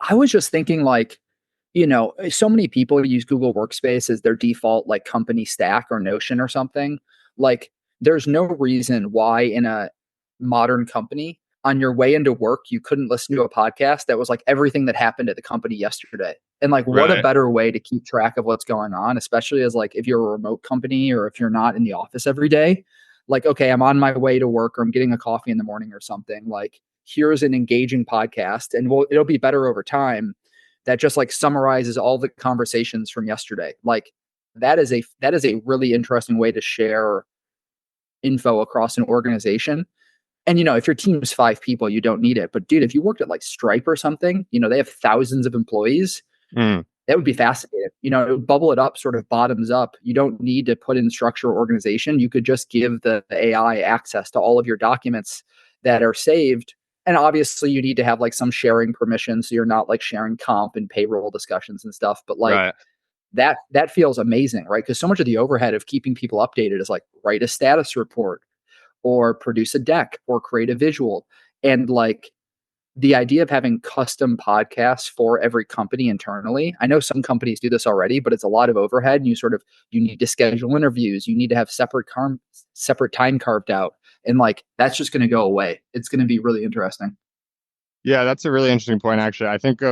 I was just thinking like, so many people use Google Workspace as their default like company stack or Notion or something. Like, there's no reason why in a modern company on your way into work you couldn't listen to a podcast that was like everything that happened at the company yesterday. And like, what a Right. better way to keep track of what's going on, especially as like if you're a remote company or if you're not in the office every day. Like, okay, I'm on my way to work or I'm getting a coffee in the morning or something. Like, here's an engaging podcast, and it'll be better over time that just like summarizes all the conversations from yesterday. Like, that is a really interesting way to share info across an organization. And if your team is 5 people, you don't need it. But dude, if you worked at like Stripe or something, they have thousands of employees. Mm. That would be fascinating. It would bubble it up sort of bottoms up. You don't need to put in structure or organization. You could just give the AI access to all of your documents that are saved. And obviously you need to have like some sharing permission. So you're not like sharing comp and payroll discussions and stuff. But like Right. that feels amazing, right? Because so much of the overhead of keeping people updated is like write a status report or produce a deck or create a visual. And like the idea of having custom podcasts for every company internally. I know some companies do this already, but it's a lot of overhead. And you need to schedule interviews. You need to have separate time carved out. And like that's just going to go away. It's going to be really interesting. Yeah, that's a really interesting point, actually. I think Keith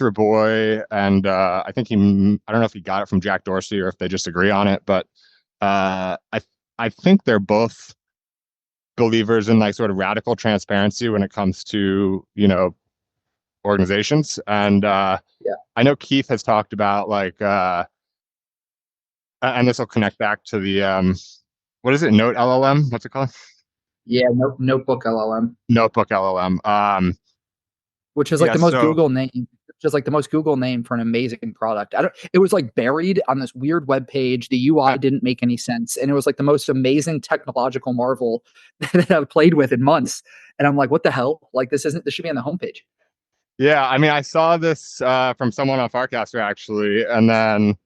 Raboy and I don't know if he got it from Jack Dorsey or if they just agree on it, but I think they're both believers in like sort of radical transparency when it comes to, organizations. And Yeah. I know Keith has talked about like and this will connect back to the what is it? Note LLM? What's it called? Yeah. Notebook LLM, Notebook LLM. which is like Yeah, the most so Google name, just like the most Google name for an amazing product. I don't, it was like buried on this weird web page. The UI didn't make any sense. And it was like the most amazing technological marvel that I've played with in months. And I'm like, what the hell? Like, this should be on the homepage. yeah, I mean, I saw this from someone on Farcaster actually, and then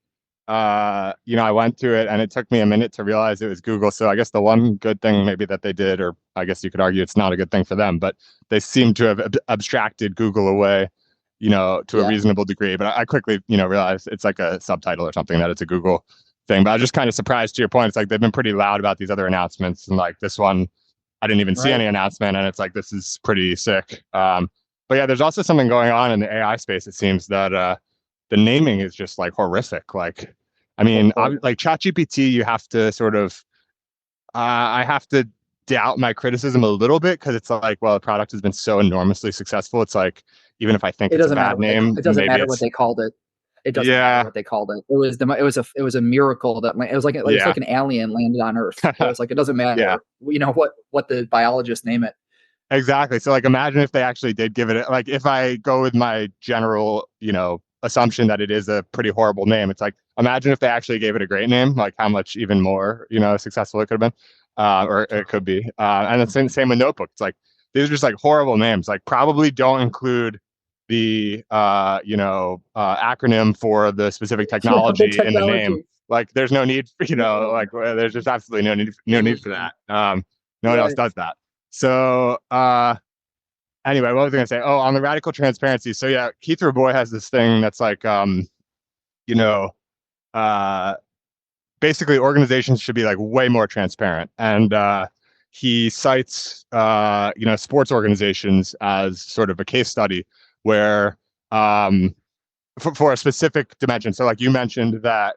I went to it, and it took me a minute to realize it was Google. So I guess the one good thing maybe that they did, or I guess you could argue it's not a good thing for them, but they seem to have abstracted Google away, to a Yeah. reasonable degree. But I quickly, realized it's like a subtitle or something that it's a Google thing. But I was just kind of surprised to your point. It's like they've been pretty loud about these other announcements, and like this one, I didn't even see Right. any announcement, and it's like this is pretty sick. But yeah, there's also something going on in the AI space. It seems that the naming is just like horrific. Like, I mean, Totally. like ChatGPT, you have to sort of, I have to doubt my criticism a little bit because it's like, well, the product has been so enormously successful. It's like, even if I think It it's a doesn't matter bad what name, it doesn't maybe matter what it's, they called it. It doesn't matter yeah, what they called it. It was a miracle that it was yeah, like an alien landed on Earth. It was like it doesn't yeah, matter. What the biologists name it. exactly. So like, imagine if they actually did give it, like, if I go with my general, assumption that it is a pretty horrible name, it's like, imagine if they actually gave it a great name, like how much even more, successful it could have been, or it could be. And the same with Notebook. It's like, these are just like horrible names. Like, probably don't include the acronym for the specific Yeah, the technology in the name. technology. Like, there's no need for, like, there's just absolutely no need for that. No one else Right. does that. So anyway, what was I gonna say? Oh, on the radical transparency. So yeah, Keith Raboy has this thing that's like you know uh basically organizations should be like way more transparent. And he cites sports organizations as sort of a case study where um for a specific dimension. So like you mentioned that,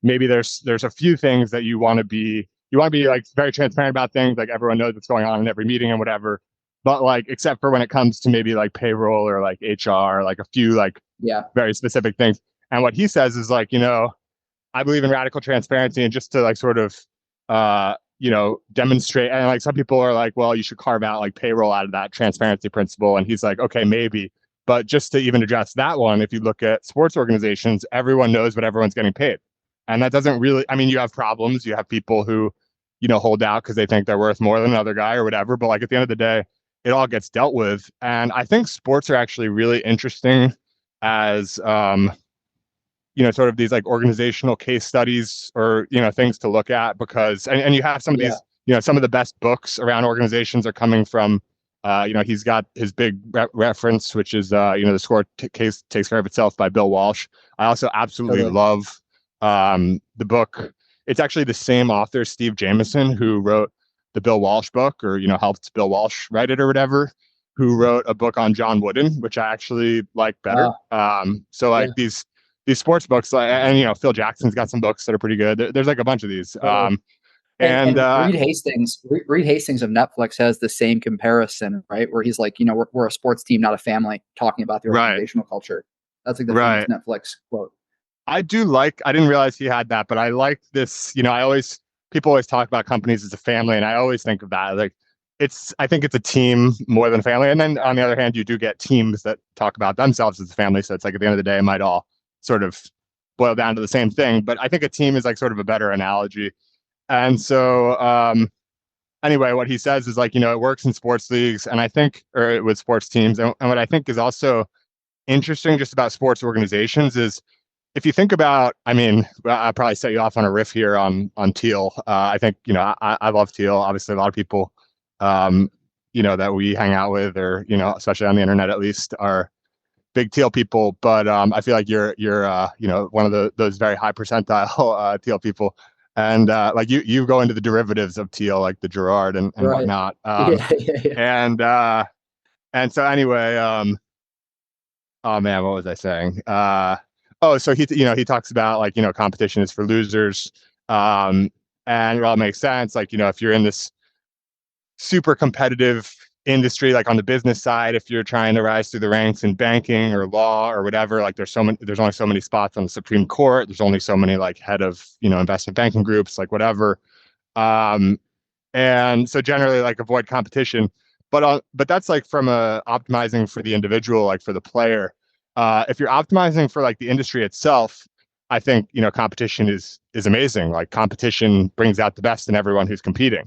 maybe there's a few things that you want to be like very transparent about things, like everyone knows what's going on in every meeting and whatever. But like, except for when it comes to maybe like payroll or like HR, like a few like Yeah. very specific things. And what he says is like, I believe in radical transparency, and just to like sort of demonstrate. And like some people are like, well, you should carve out like payroll out of that transparency principle. And he's like, okay, maybe. But just to even address that one, if you look at sports organizations, everyone knows what everyone's getting paid. And that doesn't really, I mean, you have problems. You have people who, hold out because they think they're worth more than another guy or whatever. But like at the end of the day, it all gets dealt with. And I think sports are actually really interesting as sort of these like organizational case studies or things to look at, because and you have some of Yeah. these some of the best books around organizations are coming from, he's got his big reference, which is, The Score Case Takes Care of Itself by Bill Walsh. I also absolutely Totally. love the book. It's actually the same author, Steve Jameson, who wrote the Bill Walsh book, or, helped Bill Walsh write it or whatever, who wrote a book on John Wooden, which I actually like better. So Yeah, like these sports books, like, and Phil Jackson's got some books that are pretty good. There's like a bunch of these. totally. And And Reed Hastings of Netflix has the same comparison, right? Where he's like, we're a sports team, not a family, talking about the Right, organizational culture. That's like the famous right. Netflix quote. I didn't realize he had that, but I like this. People always talk about companies as a family, and I always think of that. Like, I think it's a team more than a family. And then on the other hand, you do get teams that talk about themselves as a family. So it's like at the end of the day, it might all sort of boil down to the same thing. But I think a team is like sort of a better analogy. And so, anyway, what he says is like, it works in sports leagues, and I think, or with sports teams. And what I think is also interesting just about sports organizations is, if you think about, I mean, I'll probably set you off on a riff here on Thiel. I think, I love Thiel. Obviously, a lot of people, that we hang out with, or, especially on the internet at least, are big Thiel people. But I feel like you're one of those very high percentile Thiel people. And like you go into the derivatives of Thiel, like the Gerard and Right. whatnot. Yeah, yeah, yeah. And so anyway, oh man, what was I saying? So he talks about like, competition is for losers. And it all makes sense. Like, if you're in this super competitive industry, like on the business side, if you're trying to rise through the ranks in banking or law or whatever, like there's only so many spots on the Supreme Court. There's only so many like head of, investment banking groups, like whatever. And so generally like avoid competition, but that's like from optimizing for the individual, like for the player. If you're optimizing for like the industry itself, I think, competition is amazing. Like competition brings out the best in everyone who's competing,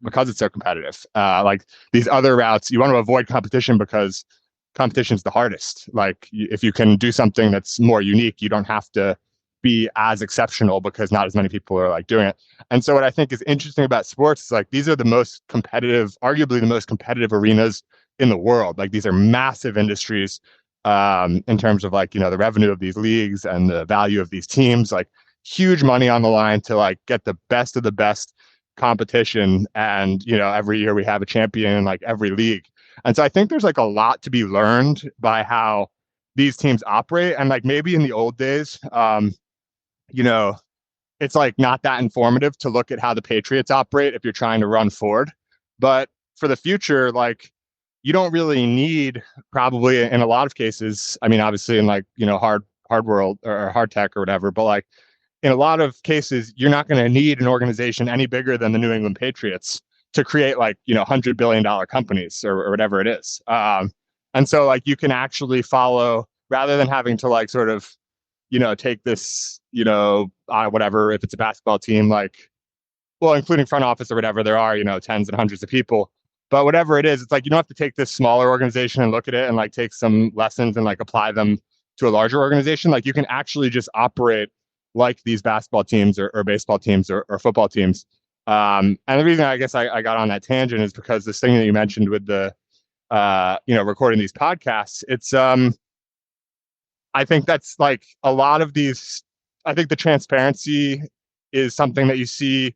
because it's so competitive. Like these other routes, you want to avoid competition because competition's the hardest. Like if you can do something that's more unique, you don't have to be as exceptional because not as many people are like doing it. And so what I think is interesting about sports is like these are the most competitive, arguably the most competitive arenas in the world. Like these are massive industries, in terms of like, the revenue of these leagues and the value of these teams, like huge money on the line to like get the best of the best competition. And, every year we have a champion in like every league. And so I think there's like a lot to be learned by how these teams operate. And like maybe in the old days, it's like not that informative to look at how the Patriots operate if you're trying to run forward. But for the future, like you don't really need, probably in a lot of cases, I mean, obviously in like, hard world or hard tech or whatever, but like in a lot of cases, you're not going to need an organization any bigger than the New England Patriots to create like, $100 billion companies or whatever it is. And so like you can actually follow, rather than having to like sort of, take this, whatever, if it's a basketball team, like, well, including front office or whatever, there are, tens and hundreds of people. But whatever it is, it's like you don't have to take this smaller organization and look at it and like take some lessons and like apply them to a larger organization. Like you can actually just operate like these basketball teams or baseball teams or football teams. And the reason I guess I got on that tangent is because this thing that you mentioned with the, recording these podcasts, it's, I think that's like a lot of these, I think the transparency is something that you see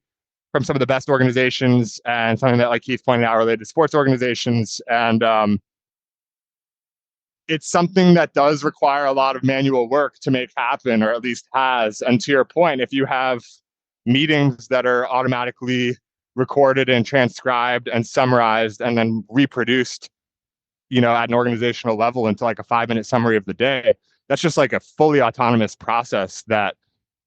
from some of the best organizations and something that like Keith pointed out related to sports organizations. And it's something that does require a lot of manual work to make happen, or at least has. And to your point, if you have meetings that are automatically recorded and transcribed and summarized and then reproduced, at an organizational level into like a 5-minute summary of the day, that's just like a fully autonomous process that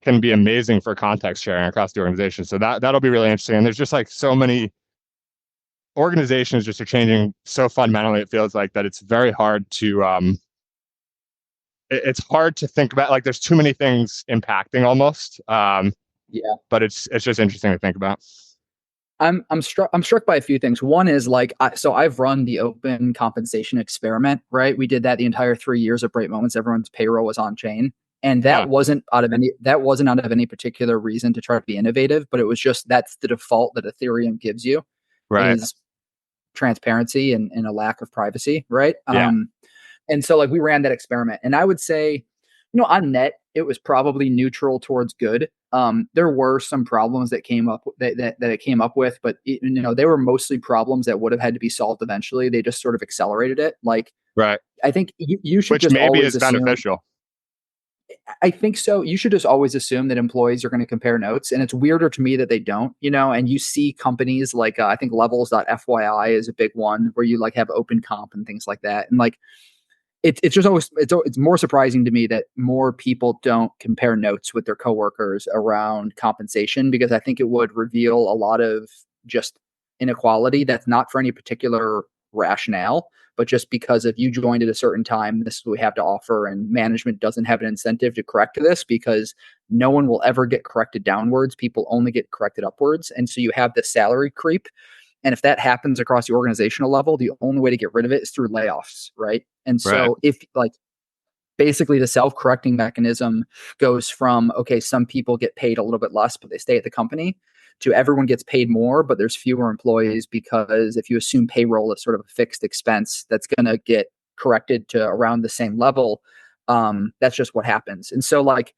can be amazing for context sharing across the organization. So that'll be really interesting. And there's just like so many organizations just are changing so fundamentally, it feels like, that it's very hard to it's hard to think about, like there's too many things impacting almost. Yeah. But it's just interesting to think about. I'm struck by a few things. One is like, so I've run the open compensation experiment, right? We did that the entire 3 years of Bright Moments. Everyone's payroll was on chain. And Huh. that wasn't out of any particular reason to try to be innovative, but it was just that's the default that Ethereum gives you Right. is transparency and a lack of privacy, right? Yeah. And so like we ran that experiment, and I would say, on net, it was probably neutral towards good. There were some problems that came up that it came up with, but they were mostly problems that would have had to be solved eventually. They just sort of accelerated it. Like Right. I think you should Which just maybe always is assume. beneficial. I think so. You should just always assume that employees are going to compare notes. And it's weirder to me that they don't, and you see companies like, I think levels.fyi is a big one where you like have open comp and things like that. And like, it's just always, it's more surprising to me that more people don't compare notes with their coworkers around compensation, because I think it would reveal a lot of just inequality that's not for any particular rationale, but just because if you joined at a certain time, this is what we have to offer, and management doesn't have an incentive to correct this because no one will ever get corrected downwards. People only get corrected upwards. And so you have this salary creep. And if that happens across the organizational level, the only way to get rid of it is through layoffs, right? And Right. so if like basically the self-correcting mechanism goes from, okay, some people get paid a little bit less but they stay at the company, to everyone gets paid more but there's fewer employees, because if you assume payroll is sort of a fixed expense that's going to get corrected to around the same level, that's just what happens. And so like,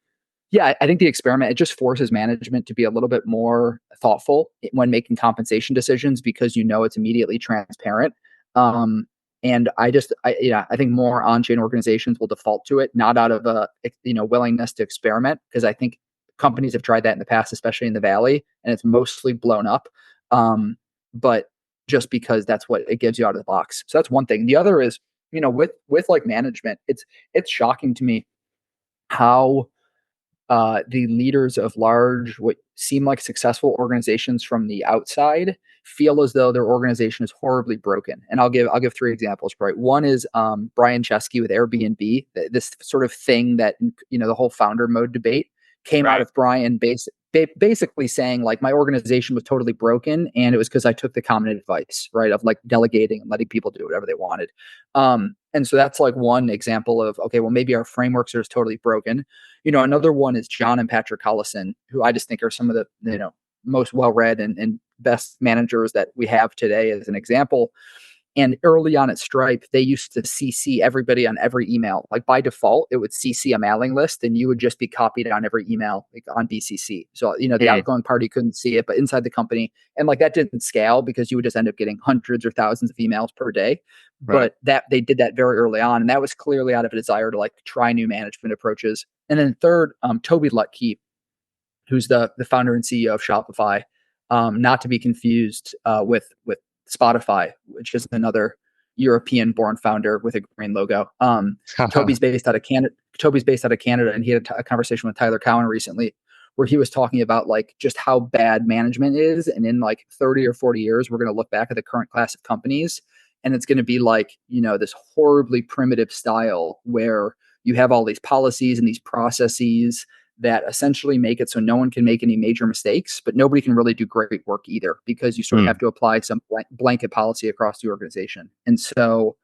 yeah, I think the experiment, it just forces management to be a little bit more thoughtful when making compensation decisions, because it's immediately transparent. Um, and I think more on-chain organizations will default to it, not out of a willingness to experiment, because I think companies have tried that in the past, especially in the Valley, and it's mostly blown up. But just because that's what it gives you out of the box. So that's one thing. The other is, with like management, it's shocking to me how the leaders of large, what seem like successful organizations from the outside, feel as though their organization is horribly broken. And I'll give three examples. Right, one is Brian Chesky with Airbnb. This sort of thing that the whole founder mode debate came out Right. of Brian basically saying like my organization was totally broken, and it was because I took the common advice, right, of like delegating and letting people do whatever they wanted. And so that's like one example of, okay, well, maybe our frameworks are just totally broken. Another one is John and Patrick Collison, who I just think are some of the most well-read and best managers that we have today, as an example. And early on at Stripe, they used to CC everybody on every email. Like by default, it would CC a mailing list, and you would just be copied on every email, like on BCC. So, the Hmm. outgoing party couldn't see it, but inside the company, and like that didn't scale because you would just end up getting hundreds or thousands of emails per day. Right. But that they did that very early on, and that was clearly out of a desire to like try new management approaches. And then third, Toby Lutke, who's the founder and CEO of Shopify, not to be confused with Spotify, which is another European-born founder with a green logo. Toby's based out of Canada. Toby's based out of Canada, and he had a conversation with Tyler Cowen recently, where he was talking about like just how bad management is, and in like 30 or 40 years, we're going to look back at the current class of companies, and it's going to be like this horribly primitive style where you have all these policies and these processes that essentially make it so no one can make any major mistakes, but nobody can really do great work either, because you sort of Hmm. have to apply some blanket policy across the organization. And so,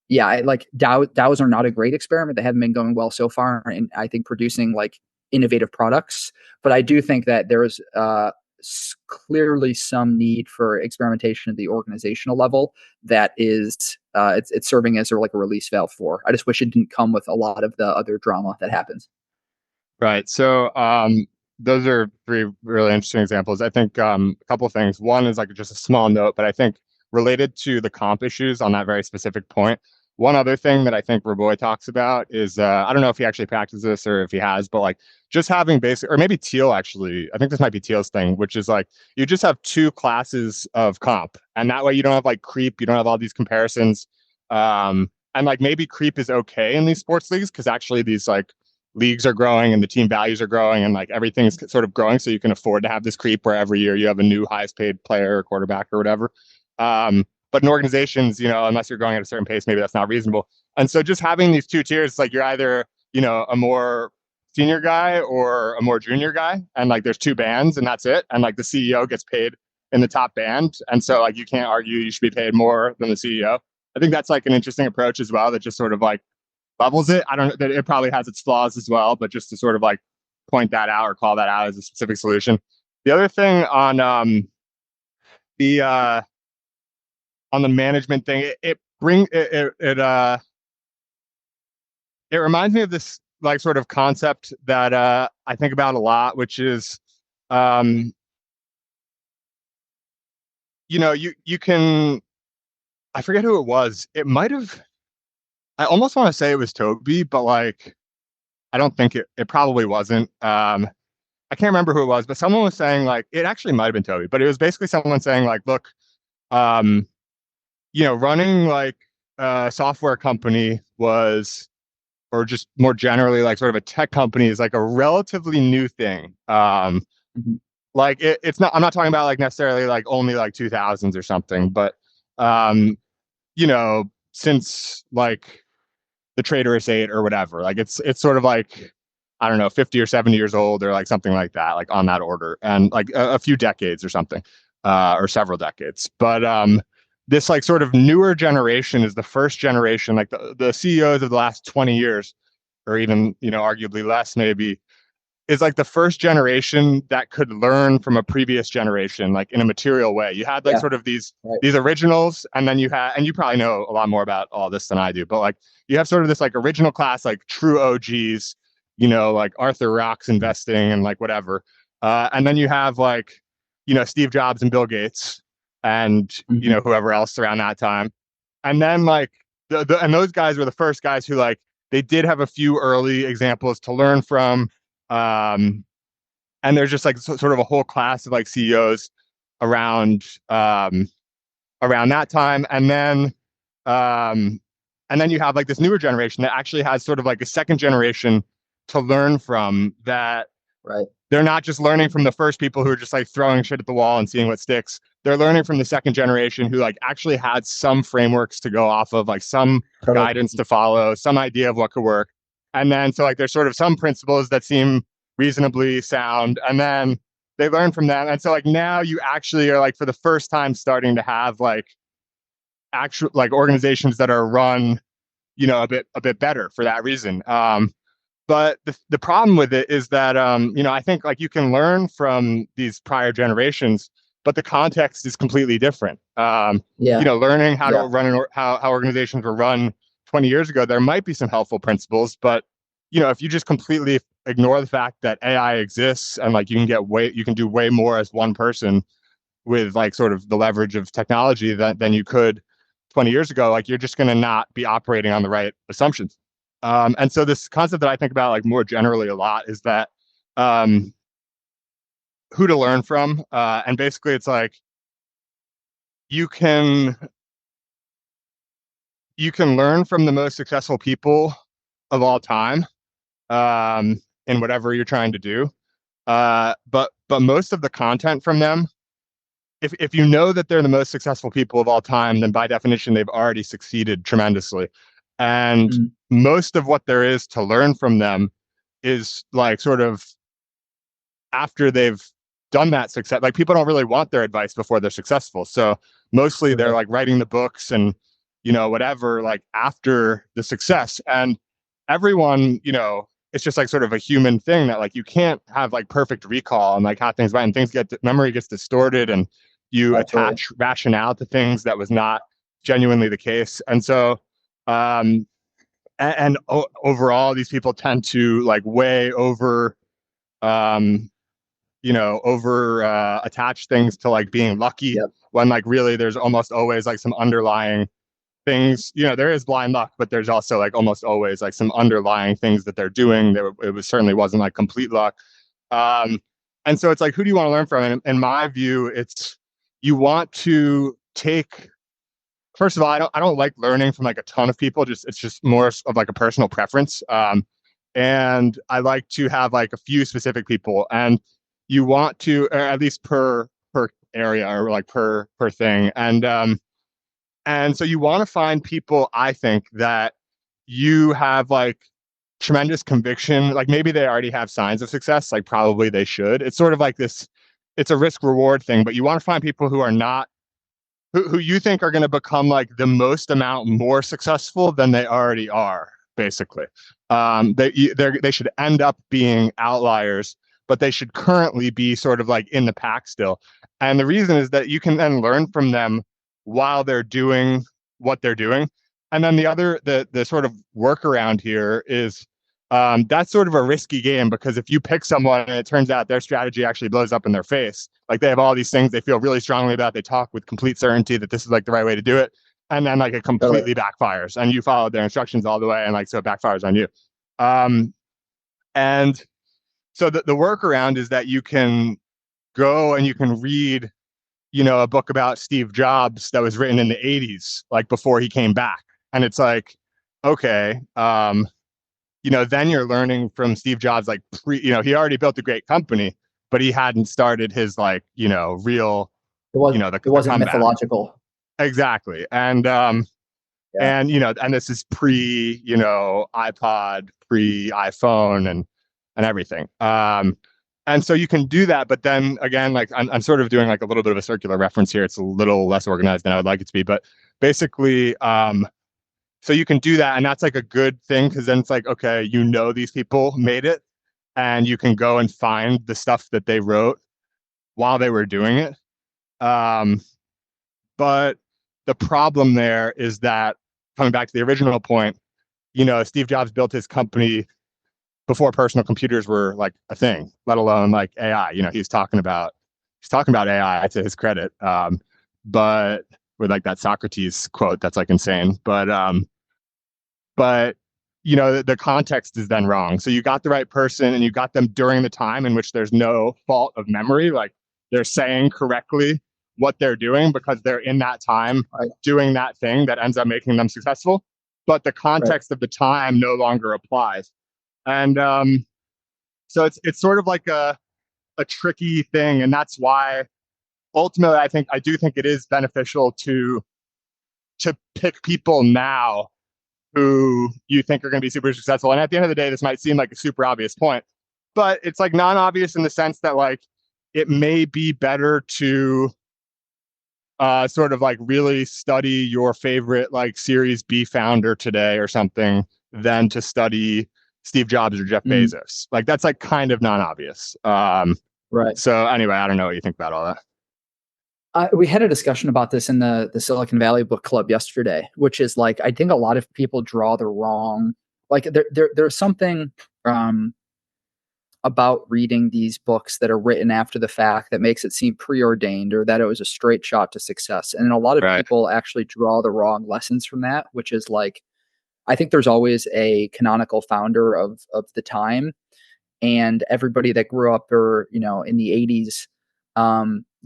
yeah, like DAOs are not a great experiment. They haven't been going well so far, and I think producing like innovative products. But I do think that there is clearly some need for experimentation at the organizational level that is it's serving as like a release valve for. I just wish it didn't come with a lot of the other drama that happens. Right. So those are three really interesting examples. I think a couple of things. One is like just a small note, but I think related to the comp issues on that very specific point. One other thing that I think Raboy talks about is I don't know if he actually practices this or if he has, but like just having basic, or maybe Teal actually, I think this might be Teal's thing, which is like you just have two classes of comp, and that way you don't have like creep, you don't have all these comparisons. And like maybe creep is okay in these sports leagues because actually these like leagues are growing and the team values are growing and like everything's sort of growing, so you can afford to have this creep where every year you have a new highest paid player or quarterback or whatever. But in organizations, unless you're going at a certain pace, maybe that's not reasonable. And so just having these two tiers, like you're either a more senior guy or a more junior guy, and like there's two bands and that's it, and like the CEO gets paid in the top band, and so like you can't argue you should be paid more than the CEO. I think that's like an interesting approach as well, that just sort of like levels it. I don't know that it probably has its flaws as well, but just to sort of like point that out or call that out as a specific solution. The other thing the on the management thing, it reminds me of this like sort of concept that I think about a lot, which is um, you can, I forget who it was. It might have, I almost want to say it was Toby, but like I don't think it probably wasn't. I can't remember who it was, but someone was saying like it actually might have been Toby, but it was basically someone saying like, look, um, running like a software company was, or just more generally, like sort of a tech company is like a relatively new thing. Mhm. Like it's not, I'm not talking about like necessarily like only like 2000s or something, but um, since like the Traitorous Eight or whatever, like it's sort of like, I don't know, 50 or 70 years old or like something like that, like on that order, and like a few decades or something, or several decades. But this like sort of newer generation is the first generation, like the CEOs of the last 20 years, or even, arguably less maybe, is like the first generation that could learn from a previous generation, like in a material way. You had like Yeah. sort of these Right. these originals, and then you had, and you probably know a lot more about all this than I do, but like you have sort of this like original class, like true OGs, like Arthur Rocks investing and like whatever. And then you have like, Steve Jobs and Bill Gates and, Hmm. whoever else around that time. And then like and those guys were the first guys who like they did have a few early examples to learn from. Um, and there's just like sort of a whole class of like CEOs around around that time, um, and then you have like this newer generation that actually has sort of like a second generation to learn from. That Right. they're not just learning from the first people who are just like throwing shit at the wall and seeing what sticks. They're learning from the second generation who like actually had some frameworks to go off of, like some Totally. guidance to follow, some idea of what could work. And then so like there's sort of some principles that seem reasonably sound, and then they learn from them. And so like now you actually are like for the first time starting to have like actual like organizations that are run, a bit better for that reason. But the problem with it is that I think like you can learn from these prior generations, but the context is completely different. Yeah. Learning how to Yeah. run how organizations were run 20 years ago, there might be some helpful principles, but if you just completely ignore the fact that AI exists and like you can do way more as one person with like sort of the leverage of technology than you could 20 years ago, like you're just going to not be operating on the right assumptions. And so this concept that I think about like more generally a lot is that um, who to learn from. And basically it's like you can you can learn from the most successful people of all time in whatever you're trying to do. But most of the content from them, if you know that they're the most successful people of all time, then by definition they've already succeeded tremendously. And Mhm. most of what there is to learn from them is like sort of after they've done that success. Like people don't really want their advice before they're successful. So mostly they're Right. like writing the books and whatever, like after the success. And everyone, it's just like sort of a human thing that like you can't have like perfect recall and like how things went, and memory gets distorted, and you Absolutely. attach rationale to things that was not genuinely the case. And so um overall these people tend to like way um over attach things to like being lucky, Yep. when like really there's almost always like some underlying things. There is blind luck, but there's also like almost always like some underlying things that they're doing that it was certainly wasn't like complete luck. um and so it's like, who do you want to learn from? And in my view, it's, you want to take, first of all, I don't like learning from like a ton of people. Just it's just more of like a personal preference. And I like to have like a few specific people, and you want to, or at least per area, or like per thing. And so you want to find people, I think, that you have like tremendous conviction. Like maybe they already have signs of success. Like probably they should. It's sort of like this. It's a risk reward thing, but you want to find people who are not, who you think are going to become like the most amount more successful than they already are. basically. They should end up being outliers, but they should currently be sort of like in the pack still. And the reason is that you can then learn from them while they're doing what they're doing. And then the sort of workaround here is that's sort of a risky game, because if you pick someone and it turns out their strategy actually blows up in their face, like they have all these things they feel really strongly about, they talk with complete certainty that this is like the right way to do it, and then like it Totally. completely backfires and you followed their instructions all the way, and like so it backfires on you. Um, and so the workaround is that you can go and you can read, a book about Steve Jobs that was written in the 80s, like before he came back. And it's like, okay, then you're learning from Steve Jobs, like he already built a great company, but he hadn't started his like, real, It was it the wasn't comeback. mythological. Exactly. And Yeah. and this is pre, iPod, pre iPhone and everything. And so you can do that, but then again, like I'm sort of doing like a little bit of a circular reference here. It's a little less organized than I would like it to be, but basically, so you can do that, and that's like a good thing, because then it's like, okay, these people made it, and you can go and find the stuff that they wrote while they were doing it. But the problem there is that, coming back to the original point, Steve Jobs built his company before personal computers were like a thing, let alone like AI. He's talking about AI, to his credit. But with like that Socrates quote, that's like insane. But the context is then wrong. So you got the right person, and you got them during the time in which there's no fault of memory. Like they're saying correctly what they're doing because they're in that time Right. doing that thing that ends up making them successful. But the Right. context of the time no longer applies. And so it's sort of like a tricky thing. And that's why ultimately I do think it is beneficial to pick people now who you think are going to be super successful. And at the end of the day, this might seem like a super obvious point, but it's like non-obvious in the sense that like it may be better to sort of like really study your favorite like Series B founder today or something than to study Steve Jobs or Jeff Mm, Bezos. Like that's like kind of non-obvious. right. So anyway, I don't know what you think about all that. We had a discussion about this in the Silicon Valley Book Club yesterday, which is like I think a lot of people draw the wrong, like there's something um, about reading these books that are written after the fact that makes it seem preordained, or that it was a straight shot to success. And a lot of Right. people actually draw the wrong lessons from that, which is like I think there's always a canonical founder of the time, and everybody that grew up or in the 80s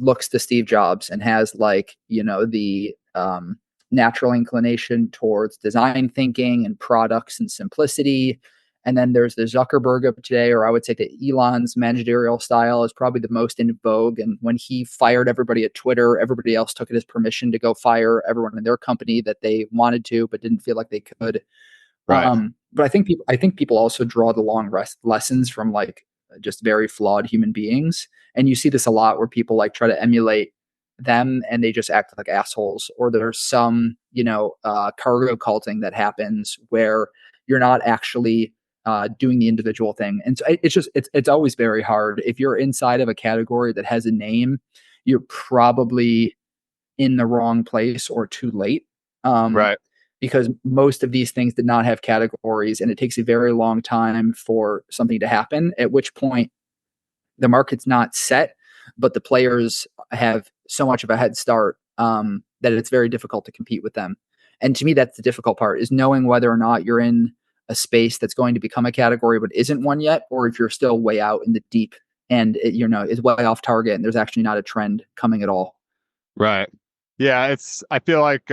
looks to Steve Jobs and has like the natural inclination towards design thinking and products and simplicity. And then there's the Zuckerberg of today, or I would say that Elon's managerial style is probably the most in vogue. And when he fired everybody at Twitter, everybody else took it as permission to go fire everyone in their company that they wanted to but didn't feel like they could. Right. But I think people also draw the long lessons from like just very flawed human beings, and you see this a lot where people like try to emulate them and they just act like assholes. Or there's some cargo culting that happens where you're not actually doing the individual thing, and so it's always very hard if you're inside of a category that has a name. You're probably in the wrong place or too late. Um, Right. because most of these things did not have categories, and it takes a very long time for something to happen, at which point the market's not set, but the players have so much of a head start that it's very difficult to compete with them. And to me, that's the difficult part, is knowing whether or not you're in a space that's going to become a category but isn't one yet, or if you're still way out in the deep and it, is way off target and there's actually not a trend coming at all. Right. Yeah. I feel like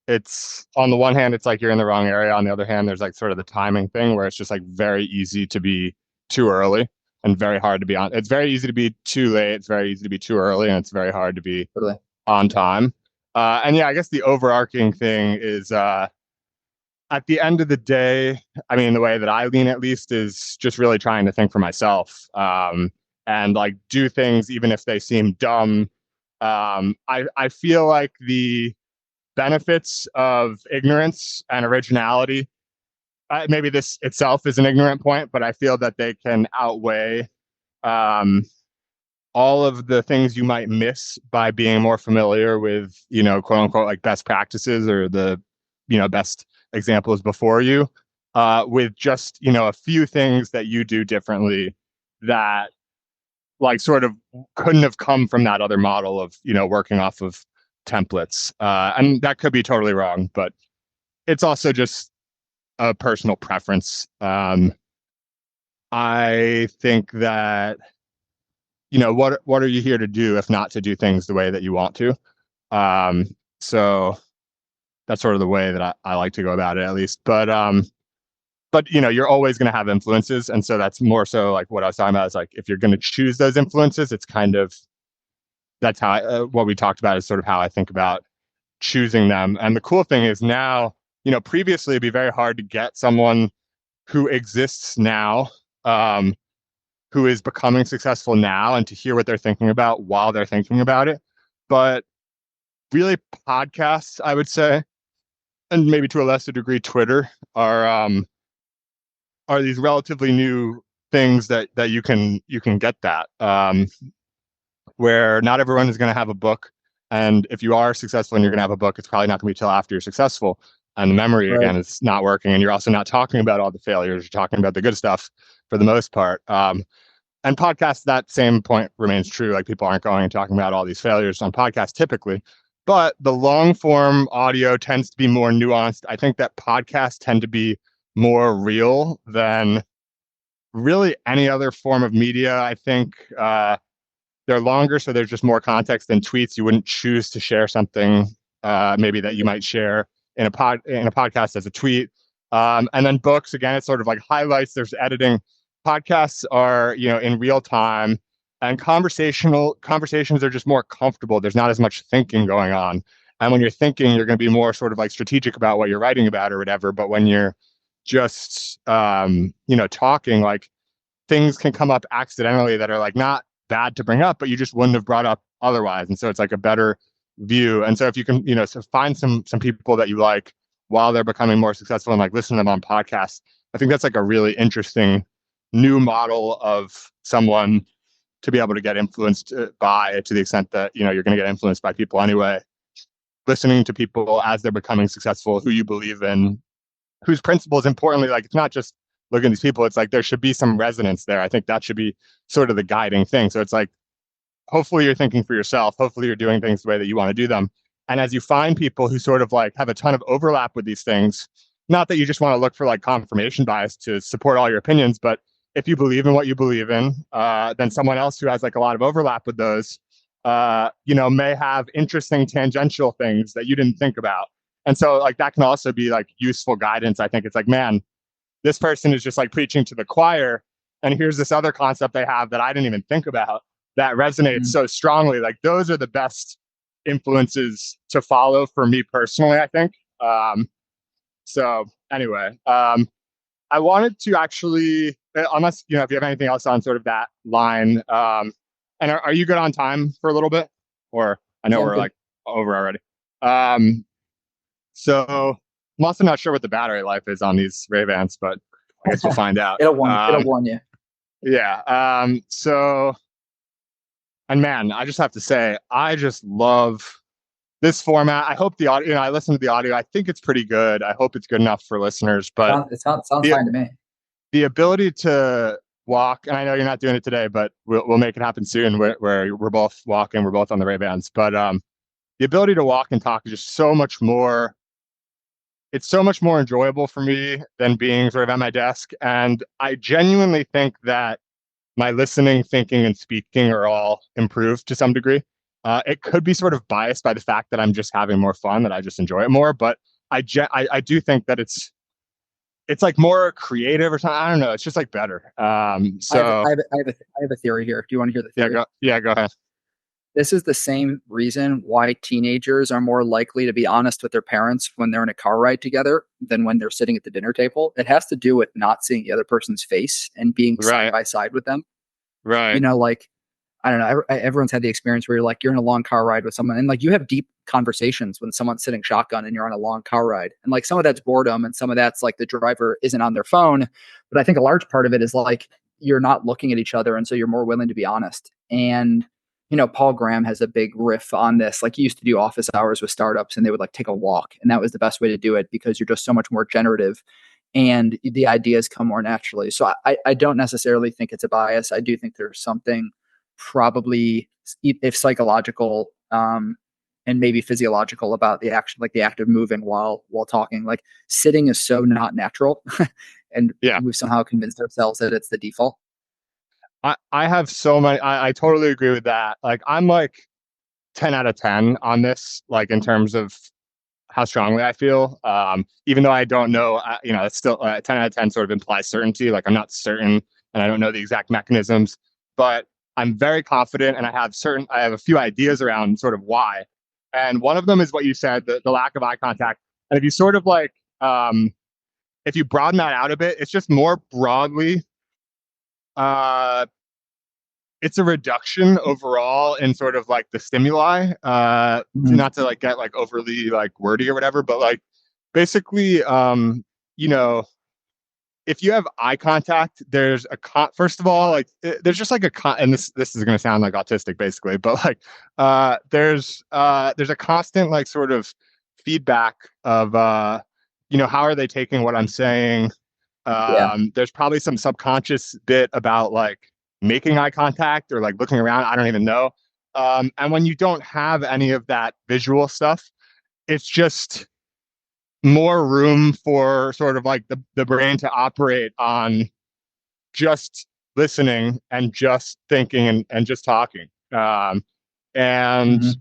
it's, on the one hand, it's like you're in the wrong area. On the other hand, there's like sort of the timing thing where it's just like very easy to be too early and very hard to be on. It's very easy to be too late. It's very easy to be too early, and it's very hard to be Totally. on time. And yeah, I guess the overarching thing is at the end of the day, I mean, the way that I lean at least is just really trying to think for myself, and like do things even if they seem dumb. I feel like the benefits of ignorance and originality maybe this itself is an ignorant point, but I feel that they can outweigh um, all of the things you might miss by being more familiar with, quote unquote, like best practices or the, best examples before you, with just, a few things that you do differently that like sort of couldn't have come from that other model of, working off of templates. And that could be totally wrong, but it's also just a personal preference. I think that, what are you here to do if not to do things the way that you want to? So that's sort of the way that I like to go about it, at least. But you're always going to have influences, and so that's more so like what I was talking about is like if you're going to choose those influences, it's kind of that's how what we talked about is sort of how I think about choosing them. And the cool thing is now, previously it'd be very hard to get someone who exists now, who is becoming successful now, and to hear what they're thinking about while they're thinking about it. But really, podcasts, I would say, and maybe to a lesser degree, Twitter, are these relatively new things that you can get that, where not everyone is going to have a book, and if you are successful and you're going to have a book, it's probably not going to be till after you're successful, and the memory again is not working, and you're also not talking about all the failures. You're talking about the good stuff for the most part. And podcasts, that same point remains true. Like people aren't going and talking about all these failures on podcasts typically, but the long form audio tends to be more nuanced. I think that podcasts tend to be more real than really any other form of media. I think they're longer, so there's just more context than tweets. You wouldn't choose to share something maybe that you might share in a podcast as a tweet. And then books, again, it's sort of like highlights. There's editing. Podcasts are, in real time, and conversations are just more comfortable. There's not as much thinking going on. And when you're thinking, you're going to be more sort of like strategic about what you're writing about or whatever. But when you're just, talking, like things can come up accidentally that are like not bad to bring up, but you just wouldn't have brought up otherwise. And so it's like a better view. And so if you can, so find some people that you like while they're becoming more successful and like listen to them on podcasts, I think that's like a really interesting new model of someone to be able to get influenced by, to the extent that, you're going to get influenced by people anyway. Listening to people as they're becoming successful, who you believe in, whose principles, importantly, like it's not just looking at these people, it's like there should be some resonance there. I think that should be sort of the guiding thing. So it's like, hopefully you're thinking for yourself, hopefully you're doing things the way that you want to do them. And as you find people who sort of like have a ton of overlap with these things, not that you just want to look for like confirmation bias to support all your opinions, but if you believe in what you believe in, then someone else who has like a lot of overlap with those, may have interesting tangential things that you didn't think about. And so like that can also be like useful guidance. I think it's like, man, this person is just like preaching to the choir, and here's this other concept they have that I didn't even think about that resonates so strongly. Like those are the best influences to follow for me personally, I think. So anyway, I wanted to actually, unless, if you have anything else on sort of that line, and are you good on time for a little bit? Or I know we're like over already. So I'm also not sure what the battery life is on these Ray-Bans, but I guess we'll find out. It'll warn you. Yeah. So, and man, I just have to say, I just love this format. I hope the audio, I listened to the audio. I think it's pretty good. I hope it's good enough for listeners, but it sounds fine to me. The ability to walk, and I know you're not doing it today, but we'll make it happen soon where we're both walking, we're both on the Ray-Bans, but the ability to walk and talk is just so much more, it's so much more enjoyable for me than being sort of at my desk. And I genuinely think that my listening, thinking, and speaking are all improved to some degree. It could be sort of biased by the fact that I'm just having more fun, that I just enjoy it more. But I do think that it's like more creative or something. I don't know. It's just like better. So I have a theory here. Do you want to hear the theory? Go ahead. This is the same reason why teenagers are more likely to be honest with their parents when they're in a car ride together than when they're sitting at the dinner table. It has to do with not seeing the other person's face and being side by side with them. Right. Like I don't know. Everyone's had the experience where you're in a long car ride with someone and like you have deep conversations when someone's sitting shotgun and you're on a long car ride. And like some of that's boredom and some of that's like the driver isn't on their phone. But I think a large part of it is like you're not looking at each other. And so you're more willing to be honest. And, Paul Graham has a big riff on this. Like he used to do office hours with startups and they would like take a walk. And that was the best way to do it because you're just so much more generative and the ideas come more naturally. So I don't necessarily think it's a bias. I do think there's something probably if psychological and maybe physiological about the action, like the act of moving while talking. Like sitting is so not natural, and Yeah. we've somehow convinced ourselves that it's the default. I have so many. I totally agree with that. Like I'm like 10 out of 10 on this, like in terms of how strongly I feel. Even though I don't know, it's still 10 out of 10 sort of implies certainty. Like I'm not certain and I don't know the exact mechanisms, but I'm very confident and I have a few ideas around sort of why. And one of them is what you said, the lack of eye contact. And if you sort of like, if you broaden that out a bit, it's just more broadly, uh, it's a reduction overall in sort of like the stimuli, not to like get like overly like wordy or whatever, but like basically, you know, if you have eye contact, there's first of all, like there's just like and this is going to sound like autistic basically, but like, there's a constant like sort of feedback of, how are they taking what I'm saying? Yeah. There's probably some subconscious bit about like making eye contact or like looking around. I don't even know. And when you don't have any of that visual stuff, it's just more room for sort of like the brain to operate on just listening and just thinking and just talking. And Mhm.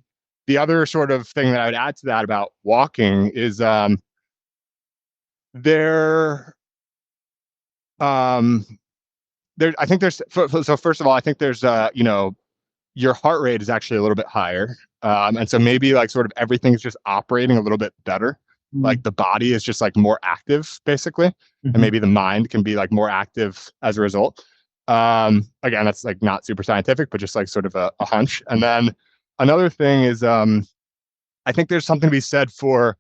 the other sort of thing that I would add to that about walking is there um there I think there's so first of all I think there's your heart rate is actually a little bit higher. And so maybe like sort of everything's just operating a little bit better. Like Mhm. the body is just like more active, basically. And Mhm. maybe the mind can be like more active as a result. Again, that's like not super scientific, but just like sort of a hunch. And then another thing is I think there's something to be said for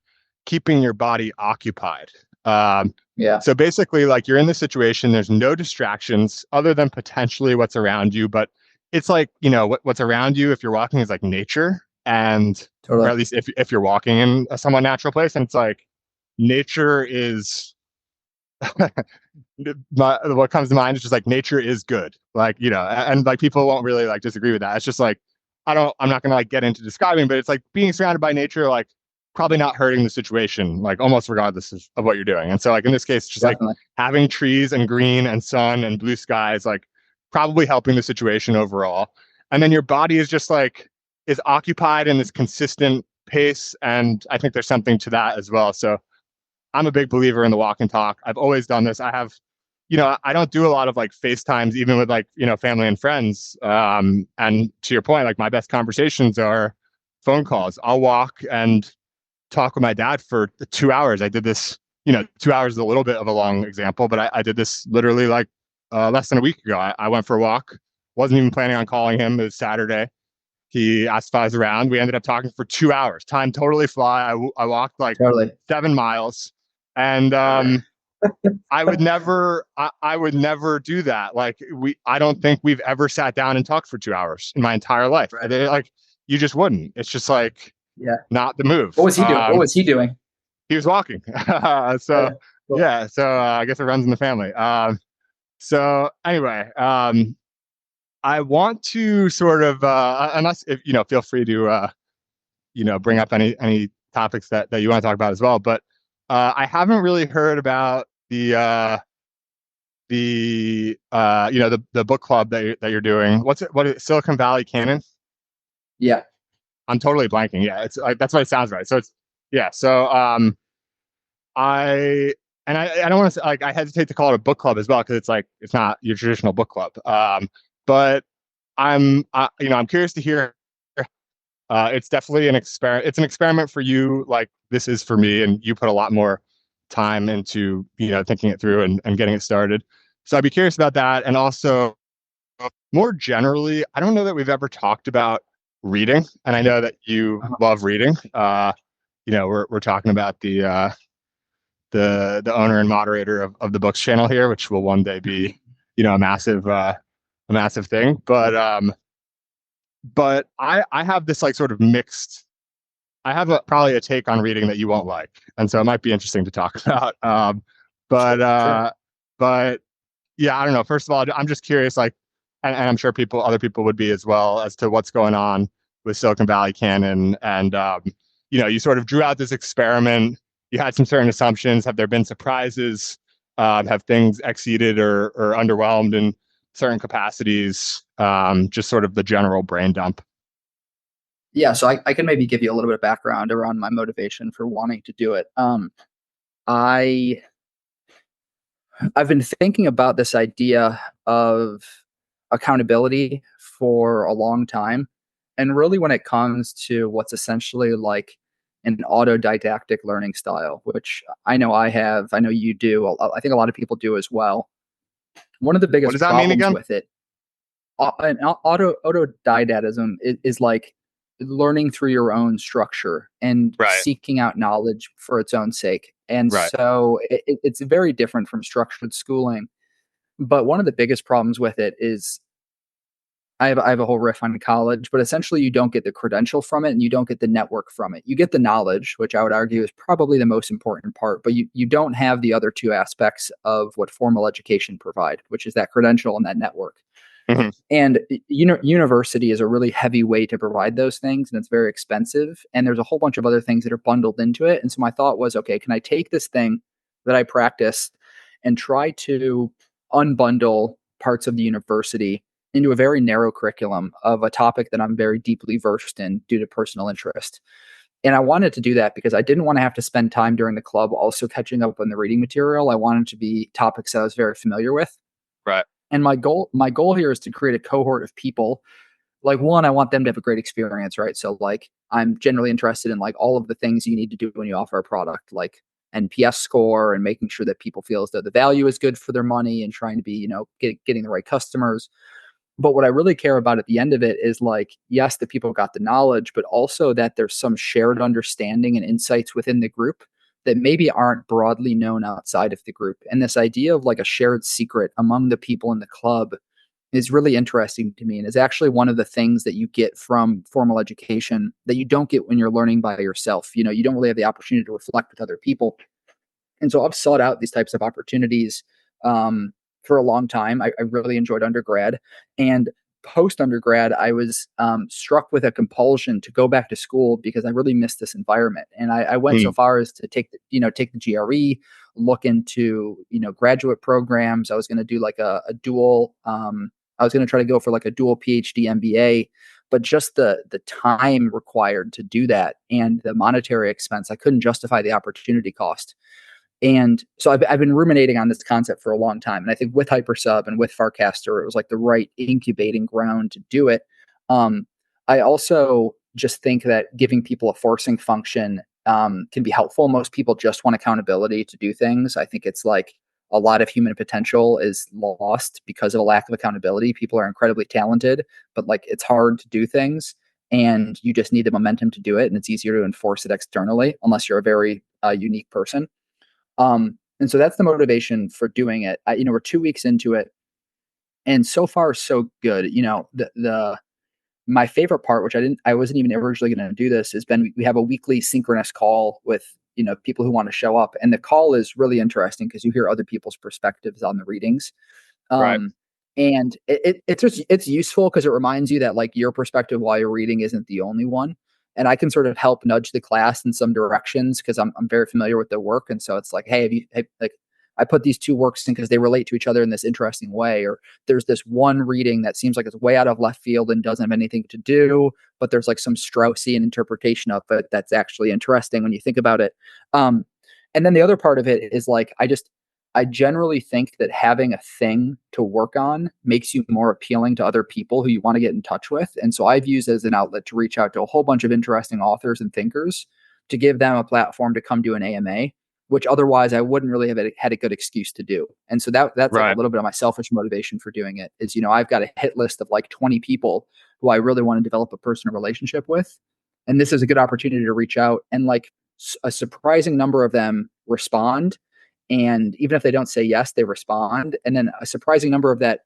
keeping your body occupied. Um, Yeah. so basically, like you're in the situation, there's no distractions other than potentially what's around you, but it's like, what's around you if you're walking is like nature and, or Totally. at least if you're walking in a somewhat natural place, and it's like nature is what comes to mind is just like nature is good. Like, and like people won't really like disagree with that. It's just like, I'm not gonna like get into describing, but it's like being surrounded by nature, like probably not hurting the situation, like almost regardless of what you're doing. And so like in this case, just like Definitely. having trees and green and sun and blue skies, like probably helping the situation overall. And then your body is just like is occupied in this consistent pace. And I think there's something to that as well. So I'm a big believer in the walk and talk. I've always done this. I have, I don't do a lot of like FaceTimes, even with like, family and friends. And to your point, like my best conversations are phone calls. I'll walk and talk with my dad for 2 hours. I did this, 2 hours is a little bit of a long example, but I did this literally like less than a week ago. I went for a walk, wasn't even planning on calling him. It was Saturday. He asked if I was around. We ended up talking for 2 hours. Time totally fly. I walked like Totally. 7 miles. And I would never do that. Like I don't think we've ever sat down and talked for 2 hours in my entire life. Right. Like you just wouldn't. It's just like Yeah. not the move. What was he doing? What was he doing? He was walking. Oh, So yeah. Cool. yeah, so I guess it runs in the family. So anyway, I want to sort of unless if feel free to bring up any topics that you want to talk about as well. But I haven't really heard about the book club that you're doing. What is it, Silicon Valley Canon? Yeah. I'm totally blanking. Yeah, it's like that's what it sounds right. So it's yeah. So I I don't want to like I hesitate to call it a book club as well because it's like it's not your traditional book club. But I'm curious to hear. It's definitely an experiment. It's an experiment for you, like this is for me, and you put a lot more time into thinking it through and getting it started. So I'd be curious about that, and also More generally, I don't know that we've ever talked about reading, and I know that you love reading. We're talking about the owner and moderator of the books channel here, which will one day be, a massive thing. But I have this like sort of mixed. I have probably a take on reading that you won't like, and so it might be interesting to talk about. But Sure, sure. uh, but yeah, I don't know. First of all, I'm just curious, like, and I'm sure other people would be as well, as to what's going on with Silicon Valley Canon. And you sort of drew out this experiment. You had some certain assumptions. Have there been surprises? Have things exceeded or underwhelmed in certain capacities? Just sort of the general brain dump. Yeah, so I can maybe give you a little bit of background around my motivation for wanting to do it. I I've been thinking about this idea of accountability for a long time. And really, when it comes to what's essentially like an autodidactic learning style, which I know I have, I know you do, I think a lot of people do as well. One of the What biggest does that mean problems again? with it, autodidactism is like learning through your own structure and Right, seeking out knowledge for its own sake. And right. so it's very different from structured schooling. But one of the biggest problems with it is I have a whole riff on college, but essentially you don't get the credential from it and you don't get the network from it. You get the knowledge, which I would argue is probably the most important part, but you don't have the other two aspects of what formal education provide, which is that credential and that network. Hmm. And university is a really heavy way to provide those things, and it's very expensive. And there's a whole bunch of other things that are bundled into it. And so my thought was, okay, can I take this thing that I practice and try to unbundle parts of the university into a very narrow curriculum of a topic that I'm very deeply versed in due to personal interest? And I wanted to do that because I didn't want to have to spend time during the club also catching up on the reading material. I wanted to be topics that I was very familiar with. Right. And my goal here is to create a cohort of people. Like, one, I want them to have a great experience, right? So like I'm generally interested in like all of the things you need to do when you offer a product, like NPS score and making sure that people feel as though the value is good for their money and trying to be, getting the right customers. But what I really care about at the end of it is like, yes, the people got the knowledge, but also that there's some shared understanding and insights within the group that maybe aren't broadly known outside of the group. And this idea of like a shared secret among the people in the club is really interesting to me, and is actually one of the things that you get from formal education that you don't get when you're learning by yourself. You don't really have the opportunity to reflect with other people. And so I've sought out these types of opportunities for a long time. I really enjoyed undergrad. And post undergrad, I was struck with a compulsion to go back to school because I really missed this environment. And I went so Mm. far as to take the GRE, look into graduate programs. I was going to do like a dual. I was going to try to go for like a dual PhD MBA, but just the time required to do that and the monetary expense, I couldn't justify the opportunity cost. And so I've been ruminating on this concept for a long time. And I think with Hypersub and with Farcaster, it was like the right incubating ground to do it. I also just think that giving people a forcing function can be helpful. Most people just want accountability to do things. I think it's like a lot of human potential is lost because of a lack of accountability. People are incredibly talented, but like it's hard to do things. And you just need the momentum to do it. And it's easier to enforce it externally unless you're a very unique person. And so that's the motivation for doing it. We're 2 weeks into it, and so far so good. The my favorite part, which I wasn't even originally going to do this, has been we have a weekly synchronous call with people who want to show up, and the call is really interesting because you hear other people's perspectives on the readings. Right. Um, and it's useful because it reminds you that like your perspective while you're reading isn't the only one. And I can sort of help nudge the class in some directions because I'm very familiar with their work. And so it's like, hey, like I put these two works in because they relate to each other in this interesting way. Or there's this one reading that seems like it's way out of left field and doesn't have anything to do, but there's like some Straussian interpretation of it that's actually interesting when you think about it. Um, and then the other part of it is like I generally think that having a thing to work on makes you more appealing to other people who you want to get in touch with. And so I've used it as an outlet to reach out to a whole bunch of interesting authors and thinkers to give them a platform to come to an AMA. which otherwise I wouldn't really have had a good excuse to do. And so that's like a Right. little bit of my selfish motivation for doing it is, I've got a hit list of like 20 people who I really want to develop a personal relationship with. And this is a good opportunity to reach out, and like a surprising number of them respond. And even if they don't say yes, they respond. And then a surprising number of that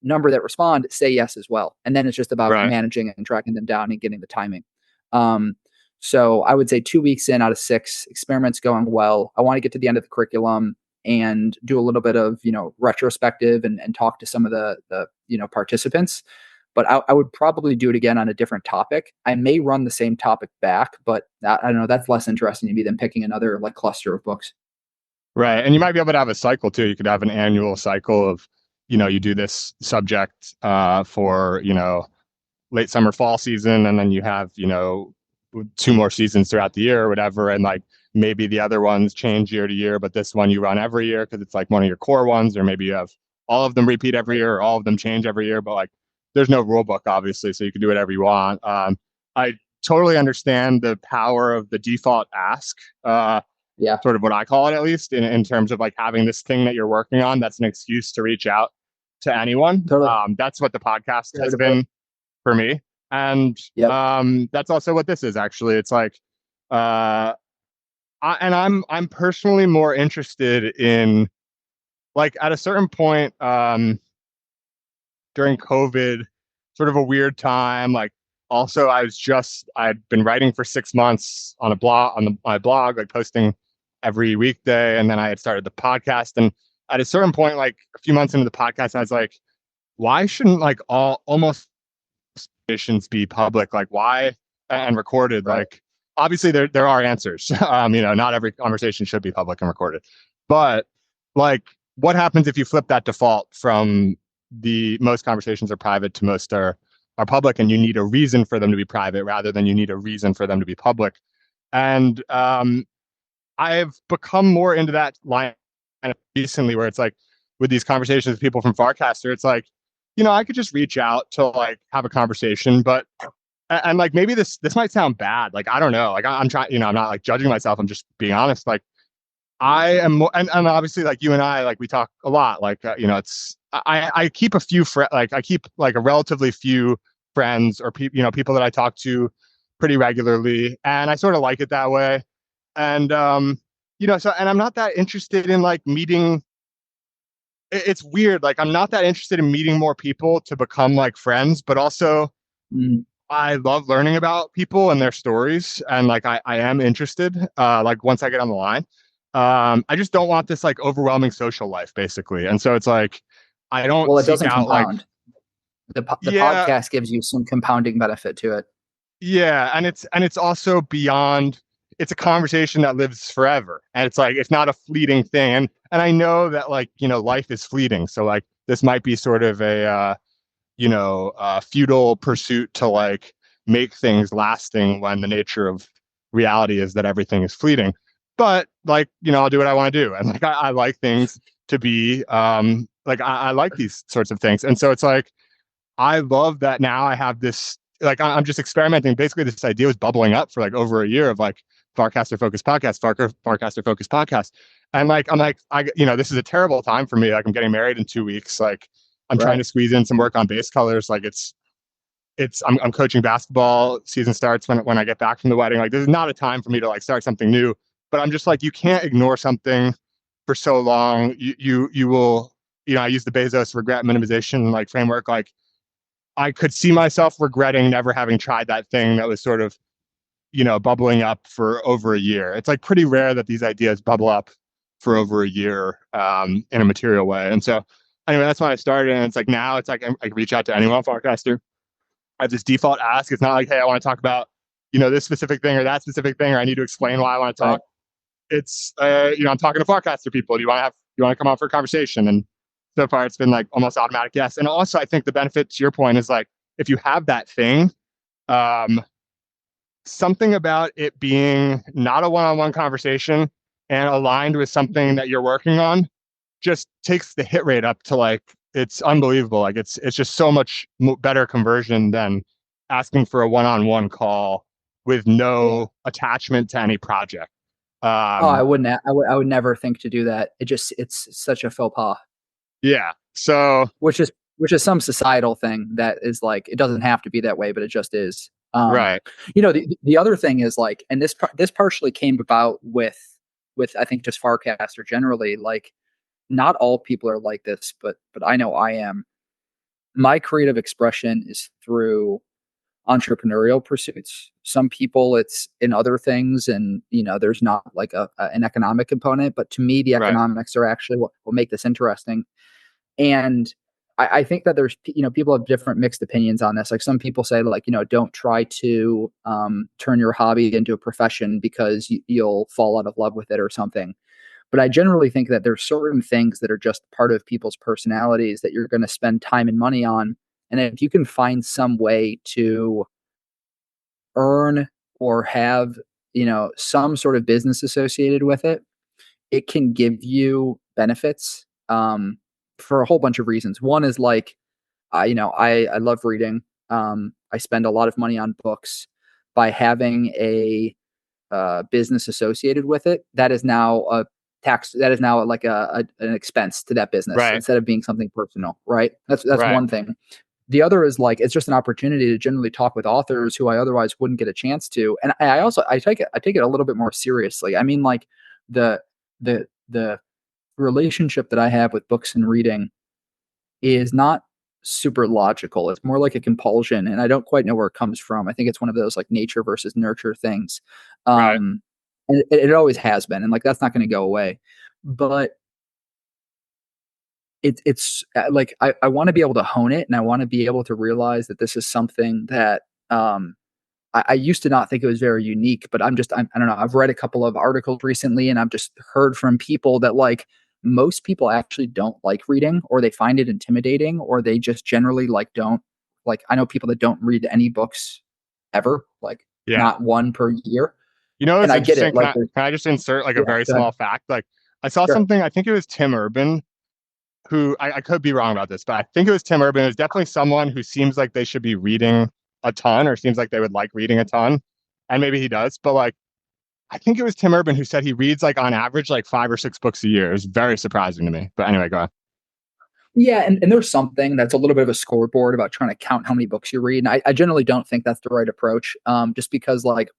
number that respond say yes as well. And then it's just about Right. managing and tracking them down and getting the timing. Um, so I would say 2 weeks in out of 6, experiments going well. I want to get to the end of the curriculum and do a little bit of, retrospective and talk to some of the participants. But I would probably do it again on a different topic. I may run the same topic back, but I don't know. That's less interesting to me than picking another like cluster of books. Right. And you might be able to have a cycle too. You could have an annual cycle of, you do this subject for, late summer, fall season, and then you have, 2 more seasons throughout the year or whatever. And like maybe the other ones change year to year, but this one you run every year because it's like one of your core ones, or maybe you have all of them repeat every year or all of them change every year. But like there's no rule book, obviously, so you can do whatever you want. I totally understand the power of the default ask. Yeah. Sort of what I call it, at least in terms of like having this thing that you're working on. That's an excuse to reach out to anyone. Totally. That's what the podcast has been for me. And Yep. That's also what this is actually. It's like, I'm personally more interested in like at a certain point, during COVID, sort of a weird time, like also I'd been writing for 6 months on my blog, like posting every weekday. And then I had started the podcast. And at a certain point, like a few months into the podcast, I was like, why shouldn't like almost conversations be public? Like why and recorded? Right. Like obviously there are answers. Not every conversation should be public and recorded. But like what happens if you flip that default from most conversations are private to most are public, and you need a reason for them to be private rather than you need a reason for them to be public? And I've become more into that line recently, where it's like with these conversations with people from Farcaster, it's like, I could just reach out to like have a conversation, but and like maybe this might sound bad, like I don't know, like I'm trying, I'm not like judging myself, I'm just being honest. Like I am more, and obviously like you and I, like we talk a lot, like it's I keep a few like I keep like a relatively few friends or people that I talk to pretty regularly, and I sort of like it that way. And and I'm not that interested in like meeting. It's weird, like I'm not that interested in meeting more people to become like friends, but also I love learning about people and their stories, and like I am interested like once I get on the line. I just don't want this like overwhelming social life, basically. And so it's like I don't Well, it seek doesn't out compound. like The podcast gives you some compounding benefit to it. Yeah, and it's also beyond. It's a conversation that lives forever, and it's like it's not a fleeting thing. And I know that like life is fleeting, so like this might be sort of a futile pursuit to like make things lasting when the nature of reality is that everything is fleeting. But like I'll do what I want to do, and like I like things to be like I like these sorts of things, and so it's like I love that now I have this. Like I'm just experimenting. Basically, this idea was bubbling up for like over a year of like Farcaster Focus Podcast, Farcaster Focus Podcast, and like I'm like this is a terrible time for me. Like I'm getting married in 2 weeks. Like I'm trying to squeeze in some work on base colors. Like I'm coaching basketball. Season starts when I get back from the wedding. Like this is not a time for me to like start something new. But I'm just like you can't ignore something for so long. You will I use the Bezos regret minimization like framework. Like I could see myself regretting never having tried that thing that was sort of, bubbling up for over a year. It's like pretty rare that these ideas bubble up for over a year in a material way. And so anyway, that's when I started. And it's like now it's like I can reach out to anyone on Farcaster. I have this default ask. It's not like, hey, I want to talk about, this specific thing or that specific thing, or I need to explain why I want to talk. It's, I'm talking to Farcaster people. Do you want to come on for a conversation? And so far it's been like almost automatic yes. And also I think the benefit to your point is like if you have that thing, something about it being not a one-on-one conversation and aligned with something that you're working on just takes the hit rate up to like it's unbelievable. Like it's just so much better conversion than asking for a one-on-one call with no attachment to any project. Oh, I Um, wouldn't. I would never think to do that. It's such a faux pas, yeah. So which is some societal thing that is like it doesn't have to be that way, but it just is. right, The other thing is like, and this partially came about with I think just Farcaster generally. Like, not all people are like this, but I know I am. My creative expression is through entrepreneurial pursuits. Some people it's in other things, and there's not like an economic component, but to me the right, economics are actually what make this interesting. And I think that there's people have different mixed opinions on this. Like, some people say, like, don't try to turn your hobby into a profession because you'll fall out of love with it or something. But I generally think that there's certain things that are just part of people's personalities that you're going to spend time and money on. And if you can find some way to earn or have, some sort of business associated with it, it can give you benefits for a whole bunch of reasons. One is like, I love reading. I spend a lot of money on books. By having a business associated with it, that is now a tax. That is now like an expense to that business right, instead of being something personal, right? That's right. one thing. The other is like it's just an opportunity to generally talk with authors who I otherwise wouldn't get a chance to. And I take it a little bit more seriously. I mean, like the the relationship that I have with books and reading is not super logical. It's more like a compulsion, and I don't quite know where it comes from. I think it's one of those like nature versus nurture things. Right. And it always has been, and like that's not going to go away. But it's like I want to be able to hone it, and I want to be able to realize that this is something that I used to not think it was very unique, but I don't know. I've read a couple of articles recently, and I've just heard from people that like most people actually don't like reading, or they find it intimidating, or they just generally like don't like. I know people that don't read any books ever, like Yeah. not one per year, You know, and it's I get interesting. it. Can Like, I can I just insert like a yeah, very go ahead. small fact? Like I saw Sure. something, I think it was Tim Urban, who I could be wrong about this, but I think it was Tim Urban. It was definitely someone who seems like they should be reading a ton or seems like they would like reading a ton. And maybe he does, but like I think it was Tim Urban who said he reads like on average like 5 or 6 books a year. It was very surprising to me. But anyway, go on. Yeah, and there's something that's a little bit of a scoreboard about trying to count how many books you read. And I generally don't think that's the right approach. Just because like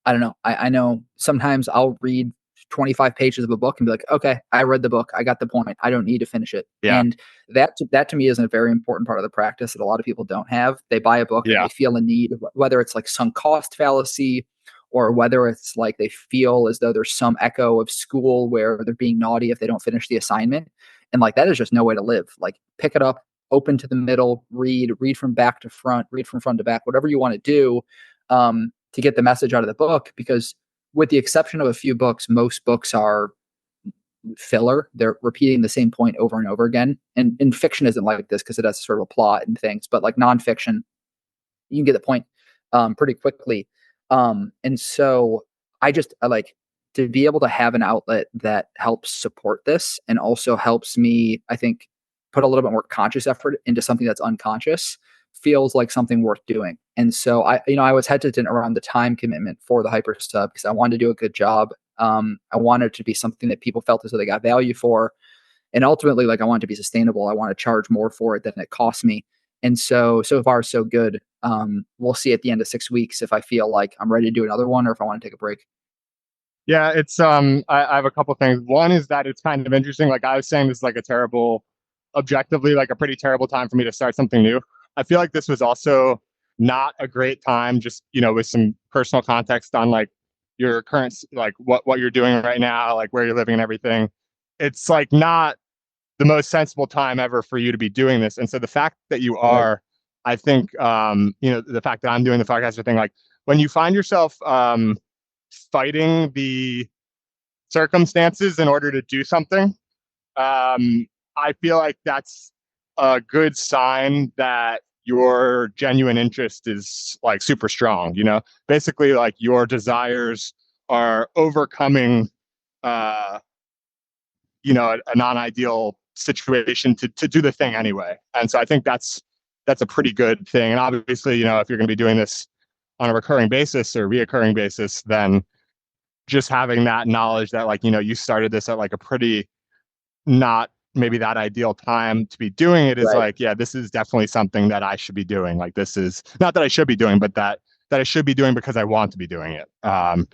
I don't know. I know sometimes I'll read 25 pages of a book and be like, okay, I read the book. I got the point. I don't need to finish it. Yeah. And that to me is a very important part of the practice that a lot of people don't have. They buy a book and Yeah. they feel a need, whether it's like sunk cost fallacy or whether it's like they feel as though there's some echo of school where they're being naughty if they don't finish the assignment. And like that is just no way to live. Like, pick it up, open to the middle, read from back to front, read from front to back, whatever you want to do. To get the message out of the book, because with the exception of a few books, most books are filler. They're repeating the same point over and over again. And fiction isn't like this because it has sort of a plot and things, but like nonfiction, you can get the point pretty quickly. And so I like to be able to have an outlet that helps support this and also helps me, I think, put a little bit more conscious effort into something that's unconscious feels like something worth doing. And so I was hesitant around the time commitment for the hyper sub because I wanted to do a good job. I wanted it to be something that people felt as though they got value for. And ultimately, like, I want it to be sustainable. I want to charge more for it than it costs me. And so far, so good. We'll see at the end of 6 weeks if I feel like I'm ready to do another one or if I want to take a break. Yeah, it's I have a couple things. One is that it's kind of interesting. Like I was saying, this is like a terrible, objectively, like a pretty terrible time for me to start something new. I feel like this was also not a great time, just with some personal context on like your current, like what you're doing right now, like where you're living and everything. It's like not the most sensible time ever for you to be doing this. And so the fact that you Right. are, I think, the fact that I'm doing the podcaster thing, like when you find yourself fighting the circumstances in order to do something, I feel like that's a good sign that your genuine interest is like super strong. Basically, like your desires are overcoming, uh, a non-ideal situation to do the thing anyway. And so I think that's a pretty good thing. And obviously, if you're going to be doing this on a recurring basis or reoccurring basis, then just having that knowledge that like, you know, you started this at like a pretty not maybe that ideal time to be doing it is Right. like, yeah, this is definitely something that I should be doing. Like this is not that I should be doing, but that I should be doing because I want to be doing it. Well,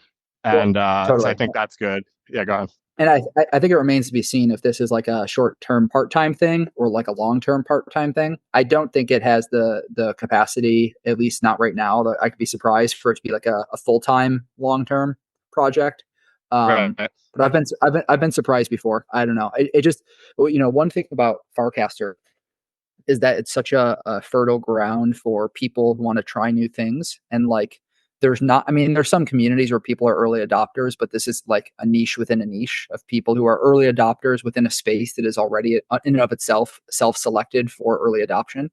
So I totally. think that's good. Yeah, go on. And I think it remains to be seen if this is like a short-term part-time thing or like a long-term part-time thing. I don't think it has the capacity, at least not right now. That I could be surprised for it to be like a full-time, long-term project. Right. But I've been surprised before. I don't know. It just, well, one thing about Farcaster is that it's such a fertile ground for people who want to try new things. And like, there's not, I mean, there's some communities where people are early adopters, but this is like a niche within a niche of people who are early adopters within a space that is already in and of itself self-selected for early adoption.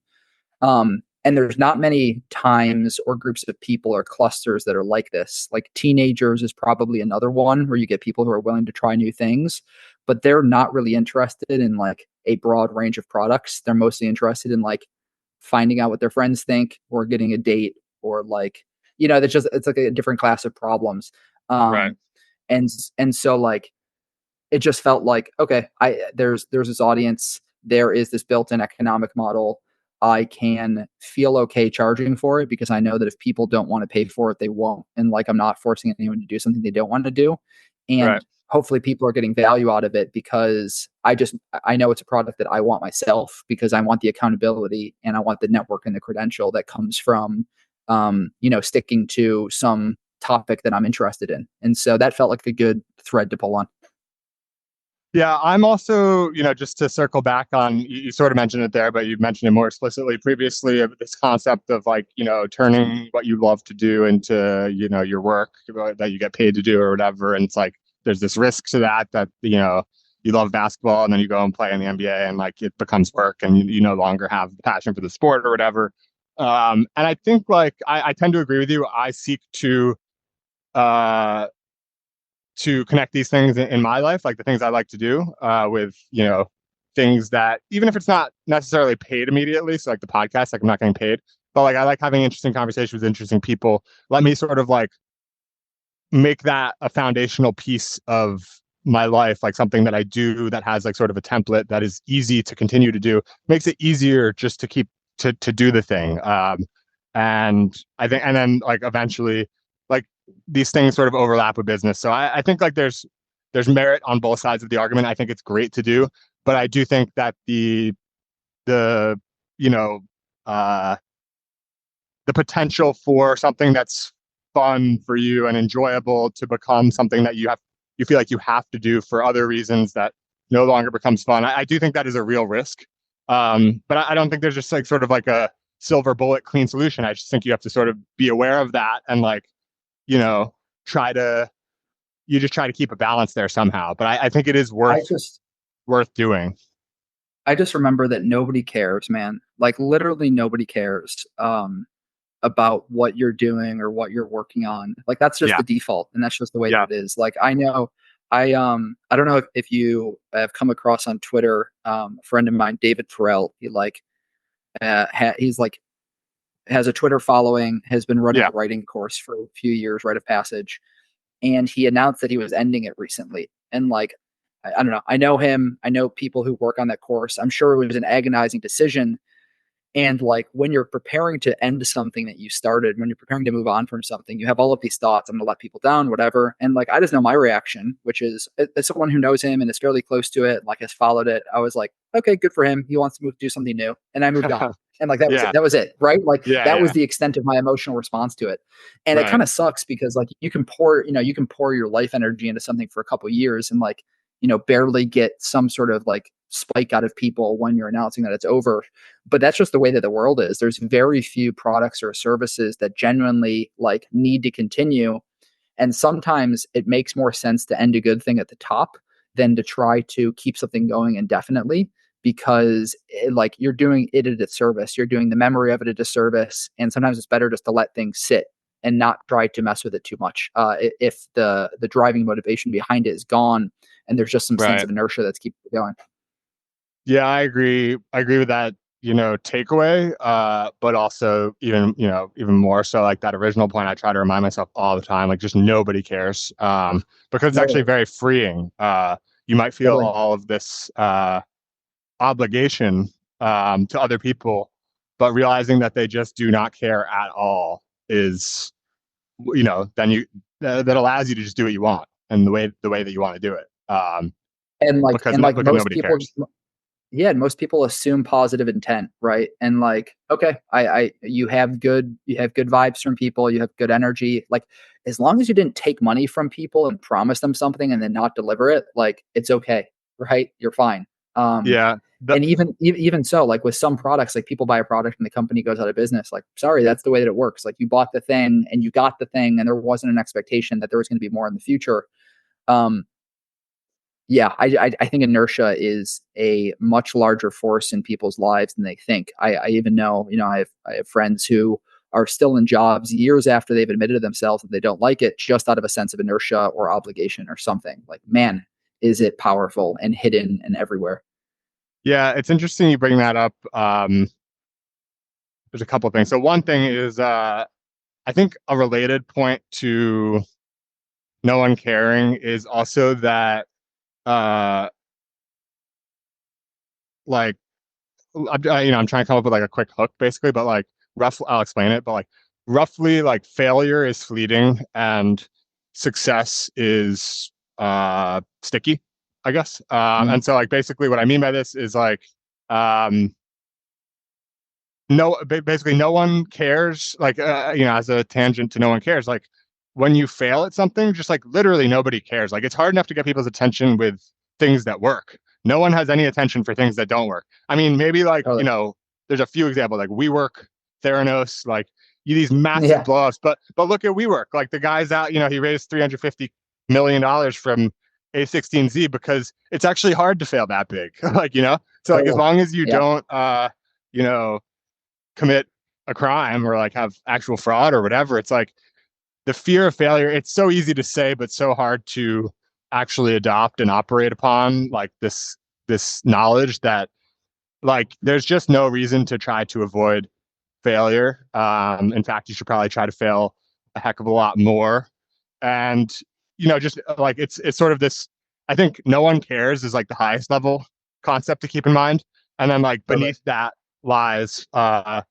And there's not many times or groups of people or clusters that are like this. Like teenagers is probably another one where you get people who are willing to try new things, but they're not really interested in like a broad range of products. They're mostly interested in like finding out what their friends think or getting a date or like, that's just, it's like a different class of problems. Right. Um, and so like, it just felt like, okay, there's this audience, there is this built-in economic model. I can feel okay charging for it because I know that if people don't want to pay for it, they won't. And like I'm not forcing anyone to do something they don't want to do. Right. And hopefully people are getting value out of it because I know it's a product that I want myself because I want the accountability and I want the network and the credential that comes from sticking to some topic that I'm interested in. And so that felt like a good thread to pull on. Yeah, I'm also, you know, just to circle back on, you sort of mentioned it there, but you mentioned it more explicitly previously of this concept of like, you know, turning what you love to do into, you know, your work that you get paid to do or whatever. And it's like, there's this risk to that, you know, you love basketball and then you go and play in the NBA and like it becomes work and you no longer have the passion for the sport or whatever. And I think like, I tend to agree with you. I seek uh, to connect these things in my life, like the things I like to do, with, you know, things that even if it's not necessarily paid immediately, so like the podcast, like I'm not getting paid, but like I like having interesting conversations with interesting people. Let me sort of like make that a foundational piece of my life, like something that I do that has like sort of a template that is easy to continue to do, makes it easier just to keep to do the thing. And I think, and then like eventually, like these things sort of overlap with business. So I think like there's merit on both sides of the argument. I think it's great to do, but I do think that the you know uh the potential for something that's fun for you and enjoyable to become something that you feel like you have to do for other reasons that no longer becomes fun. I do think that is a real risk. But I don't think there's just like sort of like a silver bullet clean solution. I just think you have to sort of be aware of that and like, you know, try to you just try to keep a balance there somehow. But I think it is I just worth doing. I just remember that nobody cares, man. Like literally nobody cares about what you're doing or what you're working on. Like that's just Yeah. the default and that's just the way that Yeah. it is. Like I know I don't know if you have come across on Twitter a friend of mine, David Farrell. He's like has a Twitter following, has been running Yeah. a writing course for a few years, rite of passage, and he announced that he was ending it recently. And like, I don't know, I know him, I know people who work on that course. I'm sure it was an agonizing decision. And like when you're preparing to end something that you started, when you're preparing to move on from something, you have all of these thoughts. I'm going to let people down, whatever. And like, I just know my reaction, which is as someone who knows him and is fairly close to it, like has followed it. I was like, okay, good for him. He wants to do something new. And I moved on. And like, that was it. Yeah. That was it. Right. Like Yeah. that was Yeah. the extent of my emotional response to it. And it Right. kind of sucks because like you can pour your life energy into something for a couple years and like, barely get some sort of like spike out of people when you're announcing that it's over, but that's just the way that the world is. There's very few products or services that genuinely like need to continue. And sometimes it makes more sense to end a good thing at the top than to try to keep something going indefinitely because like you're doing it a disservice. You're doing the memory of it a disservice. And sometimes it's better just to let things sit and not try to mess with it too much. If the driving motivation behind it is gone and there's just some sense Right. of inertia that's keeping it going. Yeah, I agree. I agree with that takeaway, but also even more so, like that original point I try to remind myself all the time, like just nobody cares, because it's actually No, very freeing. You might feel totally. all of this obligation to other people, but realizing that they just do not care at all is, then that allows you to just do what you want and the way that you want to do it, And like because and like because most nobody people, cares. yeah, and most people assume positive intent, right? And like, okay, you have good vibes from people, you have good energy. Like, as long as you didn't take money from people and promise them something and then not deliver it, like it's okay, right? You're fine. Um, Yeah. and even so, like with some products, like people buy a product and the company goes out of business. Like, sorry, that's the way that it works. Like you bought the thing and you got the thing, and there wasn't an expectation that there was going to be more in the future. Um, yeah, I think inertia is a much larger force in people's lives than they think. I even know, I have friends who are still in jobs years after they've admitted to themselves that they don't like it, just out of a sense of inertia or obligation or something. Like, man, is it powerful and hidden and everywhere. Yeah, it's interesting you bring that up. There's a couple of things. So one thing is, I think a related point to no one caring is also that, uh, like, I'm trying to come up with like a quick hook, basically, but like roughly, I'll explain it. But like roughly, like failure is fleeting and success is sticky, I guess. Mm. And so, like, basically, what I mean by this is like, um, no, basically no one cares, like, as a tangent to no one cares, like when you fail at something, just like literally nobody cares. Like it's hard enough to get people's attention with things that work. No one has any attention for things that don't work. I mean, maybe like, Totally. there's a few examples like WeWork, Theranos, like these massive Yeah. blowups, but look at WeWork. Like the guy's out, he raised $350 million from A16Z because it's actually hard to fail that big. Like, so like as Totally. long as you Yeah. don't you know commit a crime or like have actual fraud or whatever, it's like the fear of failure, it's so easy to say but so hard to actually adopt and operate upon, like this knowledge that like there's just no reason to try to avoid failure. In fact, you should probably try to fail a heck of a lot more. And just like it's sort of this, I think no one cares is like the highest level concept to keep in mind. And then like Totally. beneath that lies no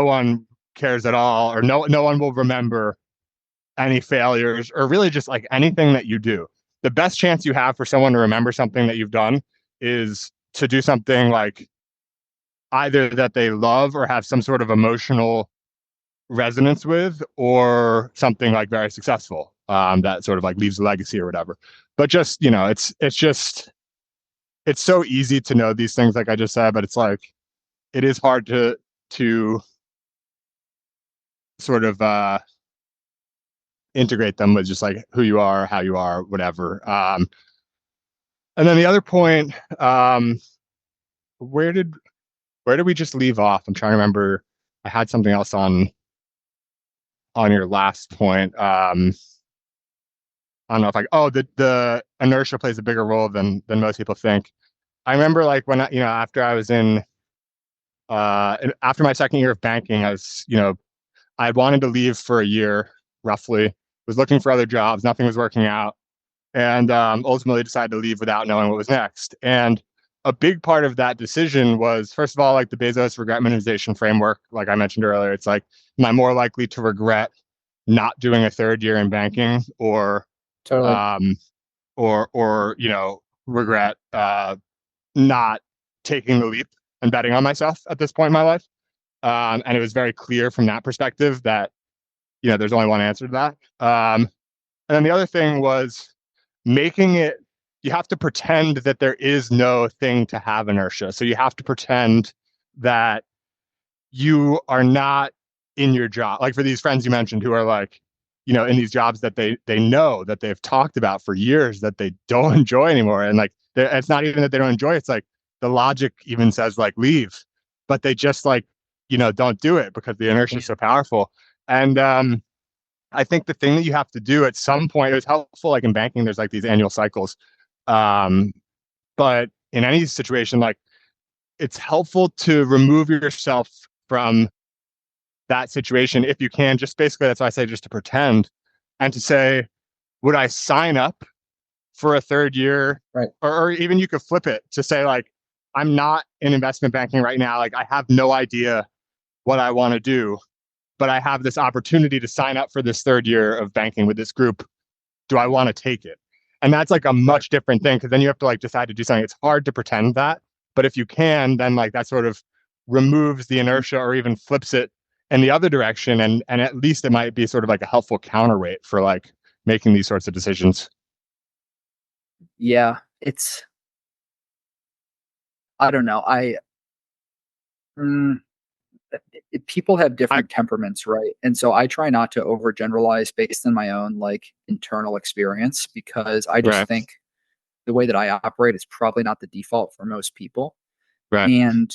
one cares at all, or no one will remember any failures or really just like anything that you do. The best chance you have for someone to remember something that you've done is to do something like either that they love or have some sort of emotional resonance with, or something like very successful, that sort of like leaves a legacy or whatever. But just, it's so easy to know these things, like I just said, but it's like it is hard to sort of integrate them with just like who you are, how you are, whatever. And then the other point, where did where did we just leave off? I'm trying to remember. I had something else on your last point. I don't know if the inertia plays a bigger role than most people think. I remember like when after I was in after my second year of banking, I had wanted to leave for a year roughly, was looking for other jobs, nothing was working out, and ultimately decided to leave without knowing what was next. And a big part of that decision was, first of all, like the Bezos regret minimization framework, like I mentioned earlier. It's like, am I more likely to regret not doing a third year in banking, Totally. um, or regret not taking the leap and betting on myself at this point in my life? And it was very clear from that perspective that there's only one answer to that. And then the other thing was making it, you have to pretend that there is no thing to have inertia. So you have to pretend that you are not in your job. Like for these friends you mentioned who are like, in these jobs that they know that they've talked about for years that they don't enjoy anymore. And like, it's not even that they don't enjoy it. It's like the logic even says like leave, but they just like, don't do it because the inertia is so powerful. And I think the thing that you have to do at some point, it was helpful, like in banking, there's like these annual cycles. But in any situation, like it's helpful to remove yourself from that situation if you can. Just basically, that's why I say just to pretend and to say, would I sign up for a third year? Right. Or even you could flip it to say, like, I'm not in investment banking right now. Like, I have no idea what I want to do, but I have this opportunity to sign up for this third year of banking with this group. Do I want to take it? And that's like a much different thing, because then you have to like decide to do something. It's hard to pretend that, but if you can, then like that sort of removes the inertia or even flips it in the other direction. And at least it might be sort of like a helpful counterweight for like making these sorts of decisions. Yeah, I don't know. Mm, People have I different temperaments, right? And so I try not to overgeneralize based on my own like internal experience, because I just Right, think the way that I operate is probably not the default for most people. right. And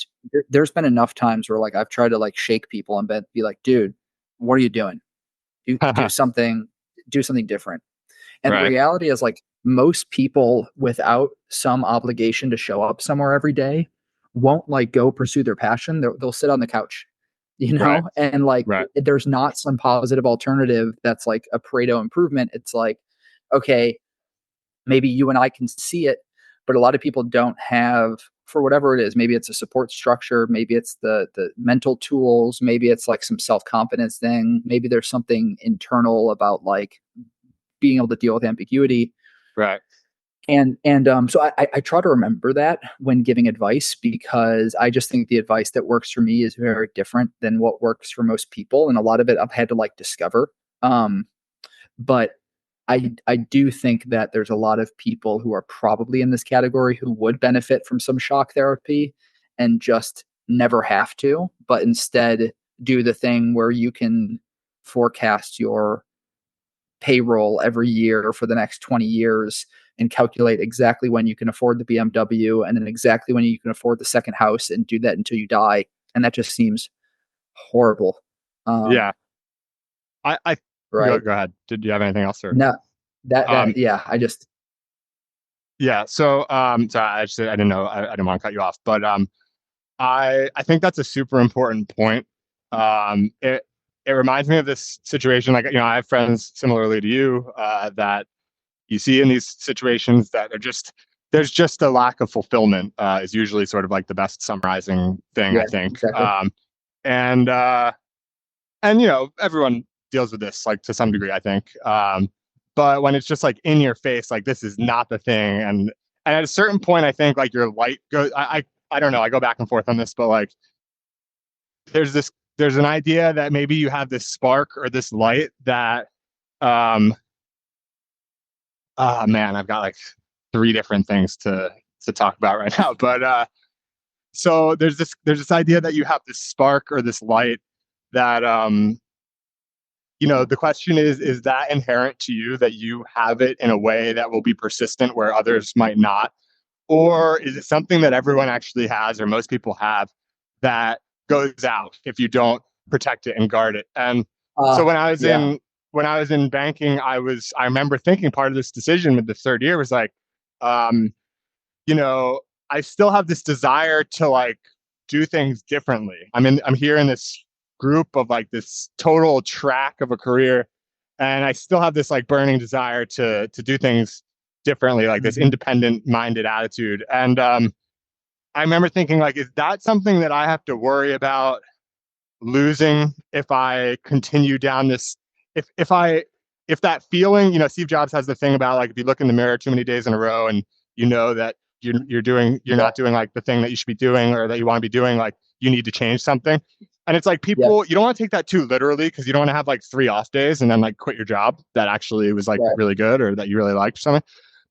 there's been enough times where like I've tried to like shake people and be like, dude, what are you doing? Do something, do something different. And the Right, reality is like most people without some obligation to show up somewhere every day won't like go pursue their passion. They'll sit on the couch, right, and like right, there's not some positive alternative that's like a Pareto improvement. It's like, okay, maybe you and I can see it, but a lot of people don't have, for whatever it is. Maybe it's a support structure, maybe it's the mental tools, maybe it's like some self-confidence thing, maybe there's something internal about like being able to deal with ambiguity. right. And so I try to remember that when giving advice, because I just think the advice that works for me is very different than what works for most people, and a lot of it I've had to like discover. But I do think that there's a lot of people who are probably in this category who would benefit from some shock therapy and just never have to, but instead do the thing where you can forecast your payroll every year for the next 20 years and calculate exactly when you can afford the BMW and then exactly when you can afford the second house and do that until you die. And that just seems horrible. Um, Yeah. I right. go ahead. Did you have anything else, or? No, Um, yeah, yeah. So, so I didn't know, I didn't want to cut you off, but, I think that's a super important point. It reminds me of this situation. Like, I have friends similarly to you, that you see in these situations that are just, there's just a lack of fulfillment, is usually sort of like the best summarizing thing, I yeah, think. exactly. And, everyone deals with this like to some degree, I think. But when it's just like in your face, like this is not the thing. And at a certain point, I think like your light goes, I don't know, I go back and forth on this, but like there's an idea that maybe you have this spark or this light that, um, man, I've got like three different things to talk about right now. But so there's this idea that you have this spark or this light that, the question is that inherent to you, that you have it in a way that will be persistent where others might not? Or is it something that everyone actually has, or most people have, that goes out if you don't protect it and guard it? And so Uh, yeah. when I was in banking, I remember thinking part of this decision with the third year was like, um, you know, I still have this desire to like do things differently. I'm here in this group of like this total track of a career, and I still have this like burning desire to do things differently, like this Mhm. independent minded attitude. And I remember thinking like, is that something that I have to worry about losing if I continue down this? If I if that feeling, Steve Jobs has the thing about like if you look in the mirror too many days in a row and you know that you're Yeah. not doing like the thing that you should be doing or that you want to be doing, like you need to change something. And it's like Yeah. people, you don't want to take that too literally, because you don't want to have like 3 off days and then like quit your job that actually was like Right. really good or that you really liked or something.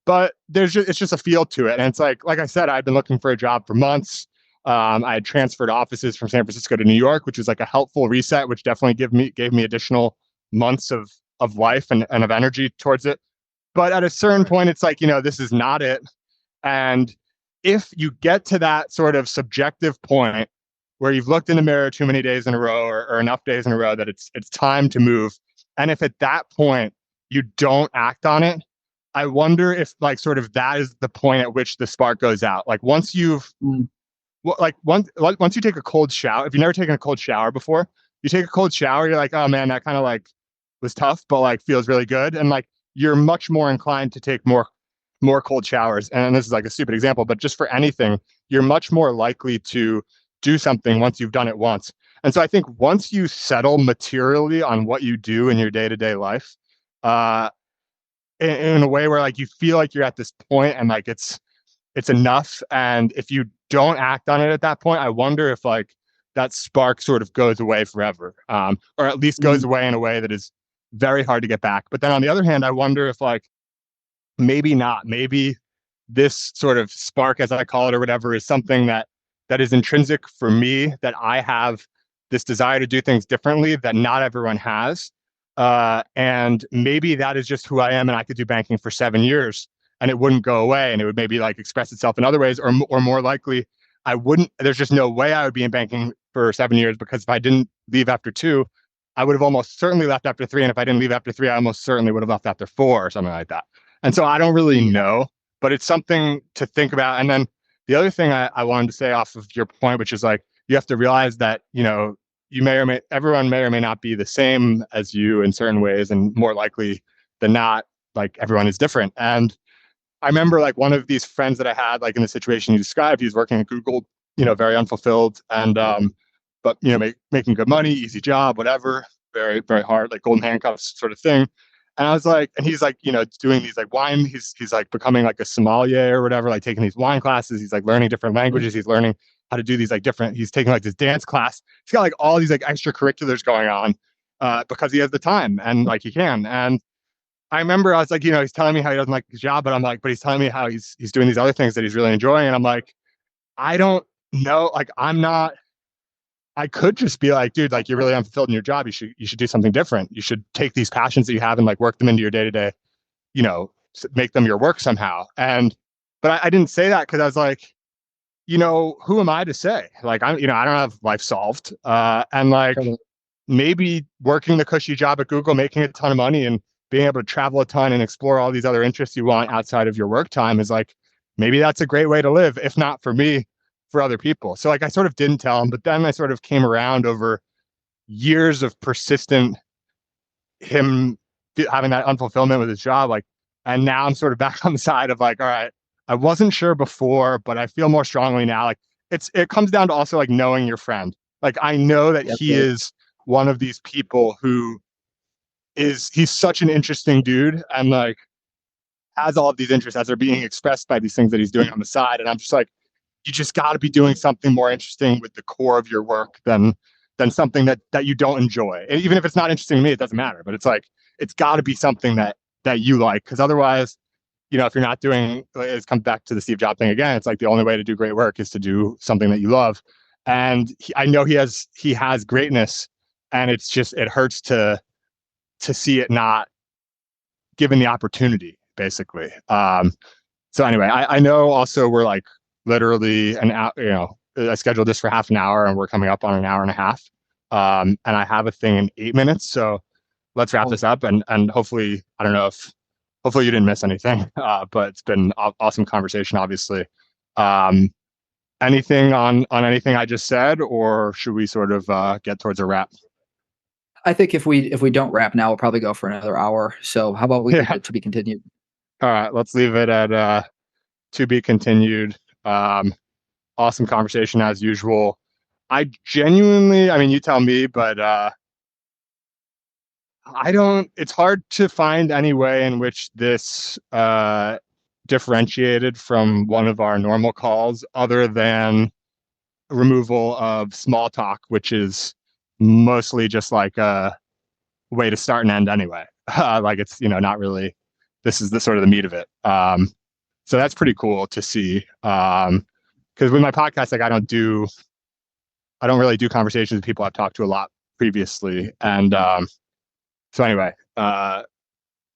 But it's just a feel to it. And it's like I said, I've been looking for a job for months. I had transferred offices from San Francisco to New York, which was like a helpful reset, which definitely gave me additional months of life and of energy towards it. But at a certain point, it's like, this is not it. And if you get to that sort of subjective point where you've looked in the mirror too many days in a row, or enough days in a row that it's time to move, and if at that point you don't act on it, I wonder if like sort of that is the point at which the spark goes out. Like Mm. like once you take a cold shower, if you've never taken a cold shower before, you take a cold shower, you're like, oh man, that kind of like was tough, but like feels really good. And like you're much more inclined to take more cold showers. And this is like a stupid example, but just for anything, you're much more likely to do something once you've done it once. And so I think once you settle materially on what you do in your day-to-day life, uh, in a way where like you feel like you're at this point and like it's enough. And if you don't act on it at that point, I wonder if like that spark sort of goes away forever, or at least goes Mhm. away in a way that is very hard to get back. But then on the other hand, I wonder if like maybe not, maybe this sort of spark, as I call it, or whatever, is something that is intrinsic for me, that I have this desire to do things differently that not everyone has. And maybe that is just who I am, and I could do banking for 7 years and it wouldn't go away, and it would maybe like express itself in other ways, or more likely, I wouldn't. There's just no way I would be in banking for 7 years, because if I didn't leave after two, I would have almost certainly left after three, and if I didn't leave after three, I almost certainly would have left after four or something like that. And so I don't really Yeah. know, but it's something to think about. And then the other thing I wanted to say off of your point, which is like you have to realize that, you may or may everyone may or may not be the same as you in certain ways, and more likely than not, like everyone is different. And I remember like one of these friends that I had, like in the situation you described, he was working at Google, very unfulfilled, and but making good money, easy job, whatever, very very hard, like golden handcuffs sort of thing. And I was like, and he's like, doing these like wine, he's like becoming like a sommelier or whatever, like taking these wine classes. He's like learning different languages. He's learning how to do these like different. He's taking like this dance class. He's got like all these like extracurriculars going on, because he has the time and like he can. And I remember I was like, he's telling me how he doesn't like his job, but I'm like, but he's telling me how he's doing these other things that he's really enjoying. And I'm like, I don't know, like I'm not. I could just be like, dude, like you're really unfulfilled in your job. You should do something different. You should take these passions that you have and like work them into your day to day, make them your work somehow. But I didn't say that because I was like, who am I to say? Like I don't have life solved. And like Totally. maybe working the cushy job at Google, making a ton of money and being able to travel a ton and explore all these other interests you want outside of your work time is like, maybe that's a great way to live, if not for me, for other people. So like I sort of didn't tell him, but then I sort of came around over years of persistent him having that unfulfillment with his job. Like, and now I'm sort of back on the side of like, all right, I wasn't sure before, but I feel more strongly now. Like it comes down to also like knowing your friend. Like I know that Yep. he is one of these people who he's such an interesting dude, and like has all of these interests as they're being expressed by these things that he's doing on the side. And I'm just like, you just got to be doing something more interesting with the core of your work than something that you don't enjoy. And even if it's not interesting to me, it doesn't matter. But it's like it's got to be something that you like, because otherwise, if you're not doing, it comes back to the Steve Jobs thing again. It's like the only way to do great work is to do something that you love. And I know he has greatness, and it's just it hurts to see it not given the opportunity, basically. So anyway, I know also we're like literally an hour, I scheduled this for half an hour and we're coming up on an hour and a half. And I have a thing in 8 minutes. So let's wrap this up, and hopefully, I don't know if hopefully you didn't miss anything. But it's been awesome conversation, obviously. Um, anything on anything I just said, or should we sort of get towards a wrap? I think if we don't wrap now, we'll probably go for another hour. So how about we leave Yeah. it to be continued? All right, let's leave it at to be continued. Um, awesome conversation as usual. I genuinely, I mean, you tell me, but I don't, it's hard to find any way in which this differentiated from one of our normal calls other than removal of small talk, which is mostly just like a way to start and end anyway. Like it's, not really, this is the sort of the meat of it. So that's pretty cool to see. Because with my podcast, like I don't really do conversations with people I've talked to a lot previously. And so anyway,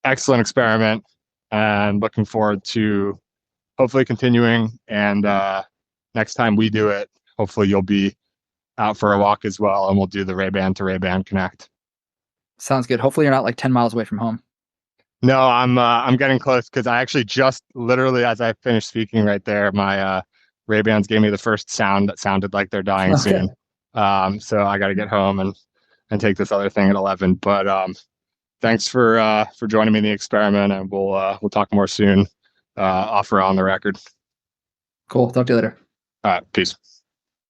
excellent experiment, and looking forward to hopefully continuing. And next time we do it, hopefully you'll be out for a walk as well, and we'll do the Ray-Ban to Ray-Ban Connect. Sounds good. Hopefully you're not like 10 miles away from home. No, I'm getting close, because I actually just literally, as I finished speaking right there, my Ray-Bans gave me the first sound that sounded like they're dying Okay. soon. So I got to get home and take this other thing at 11. But thanks for joining me in the experiment, and we'll talk more soon. Off or on the record. Cool. Talk to you later. All right, peace.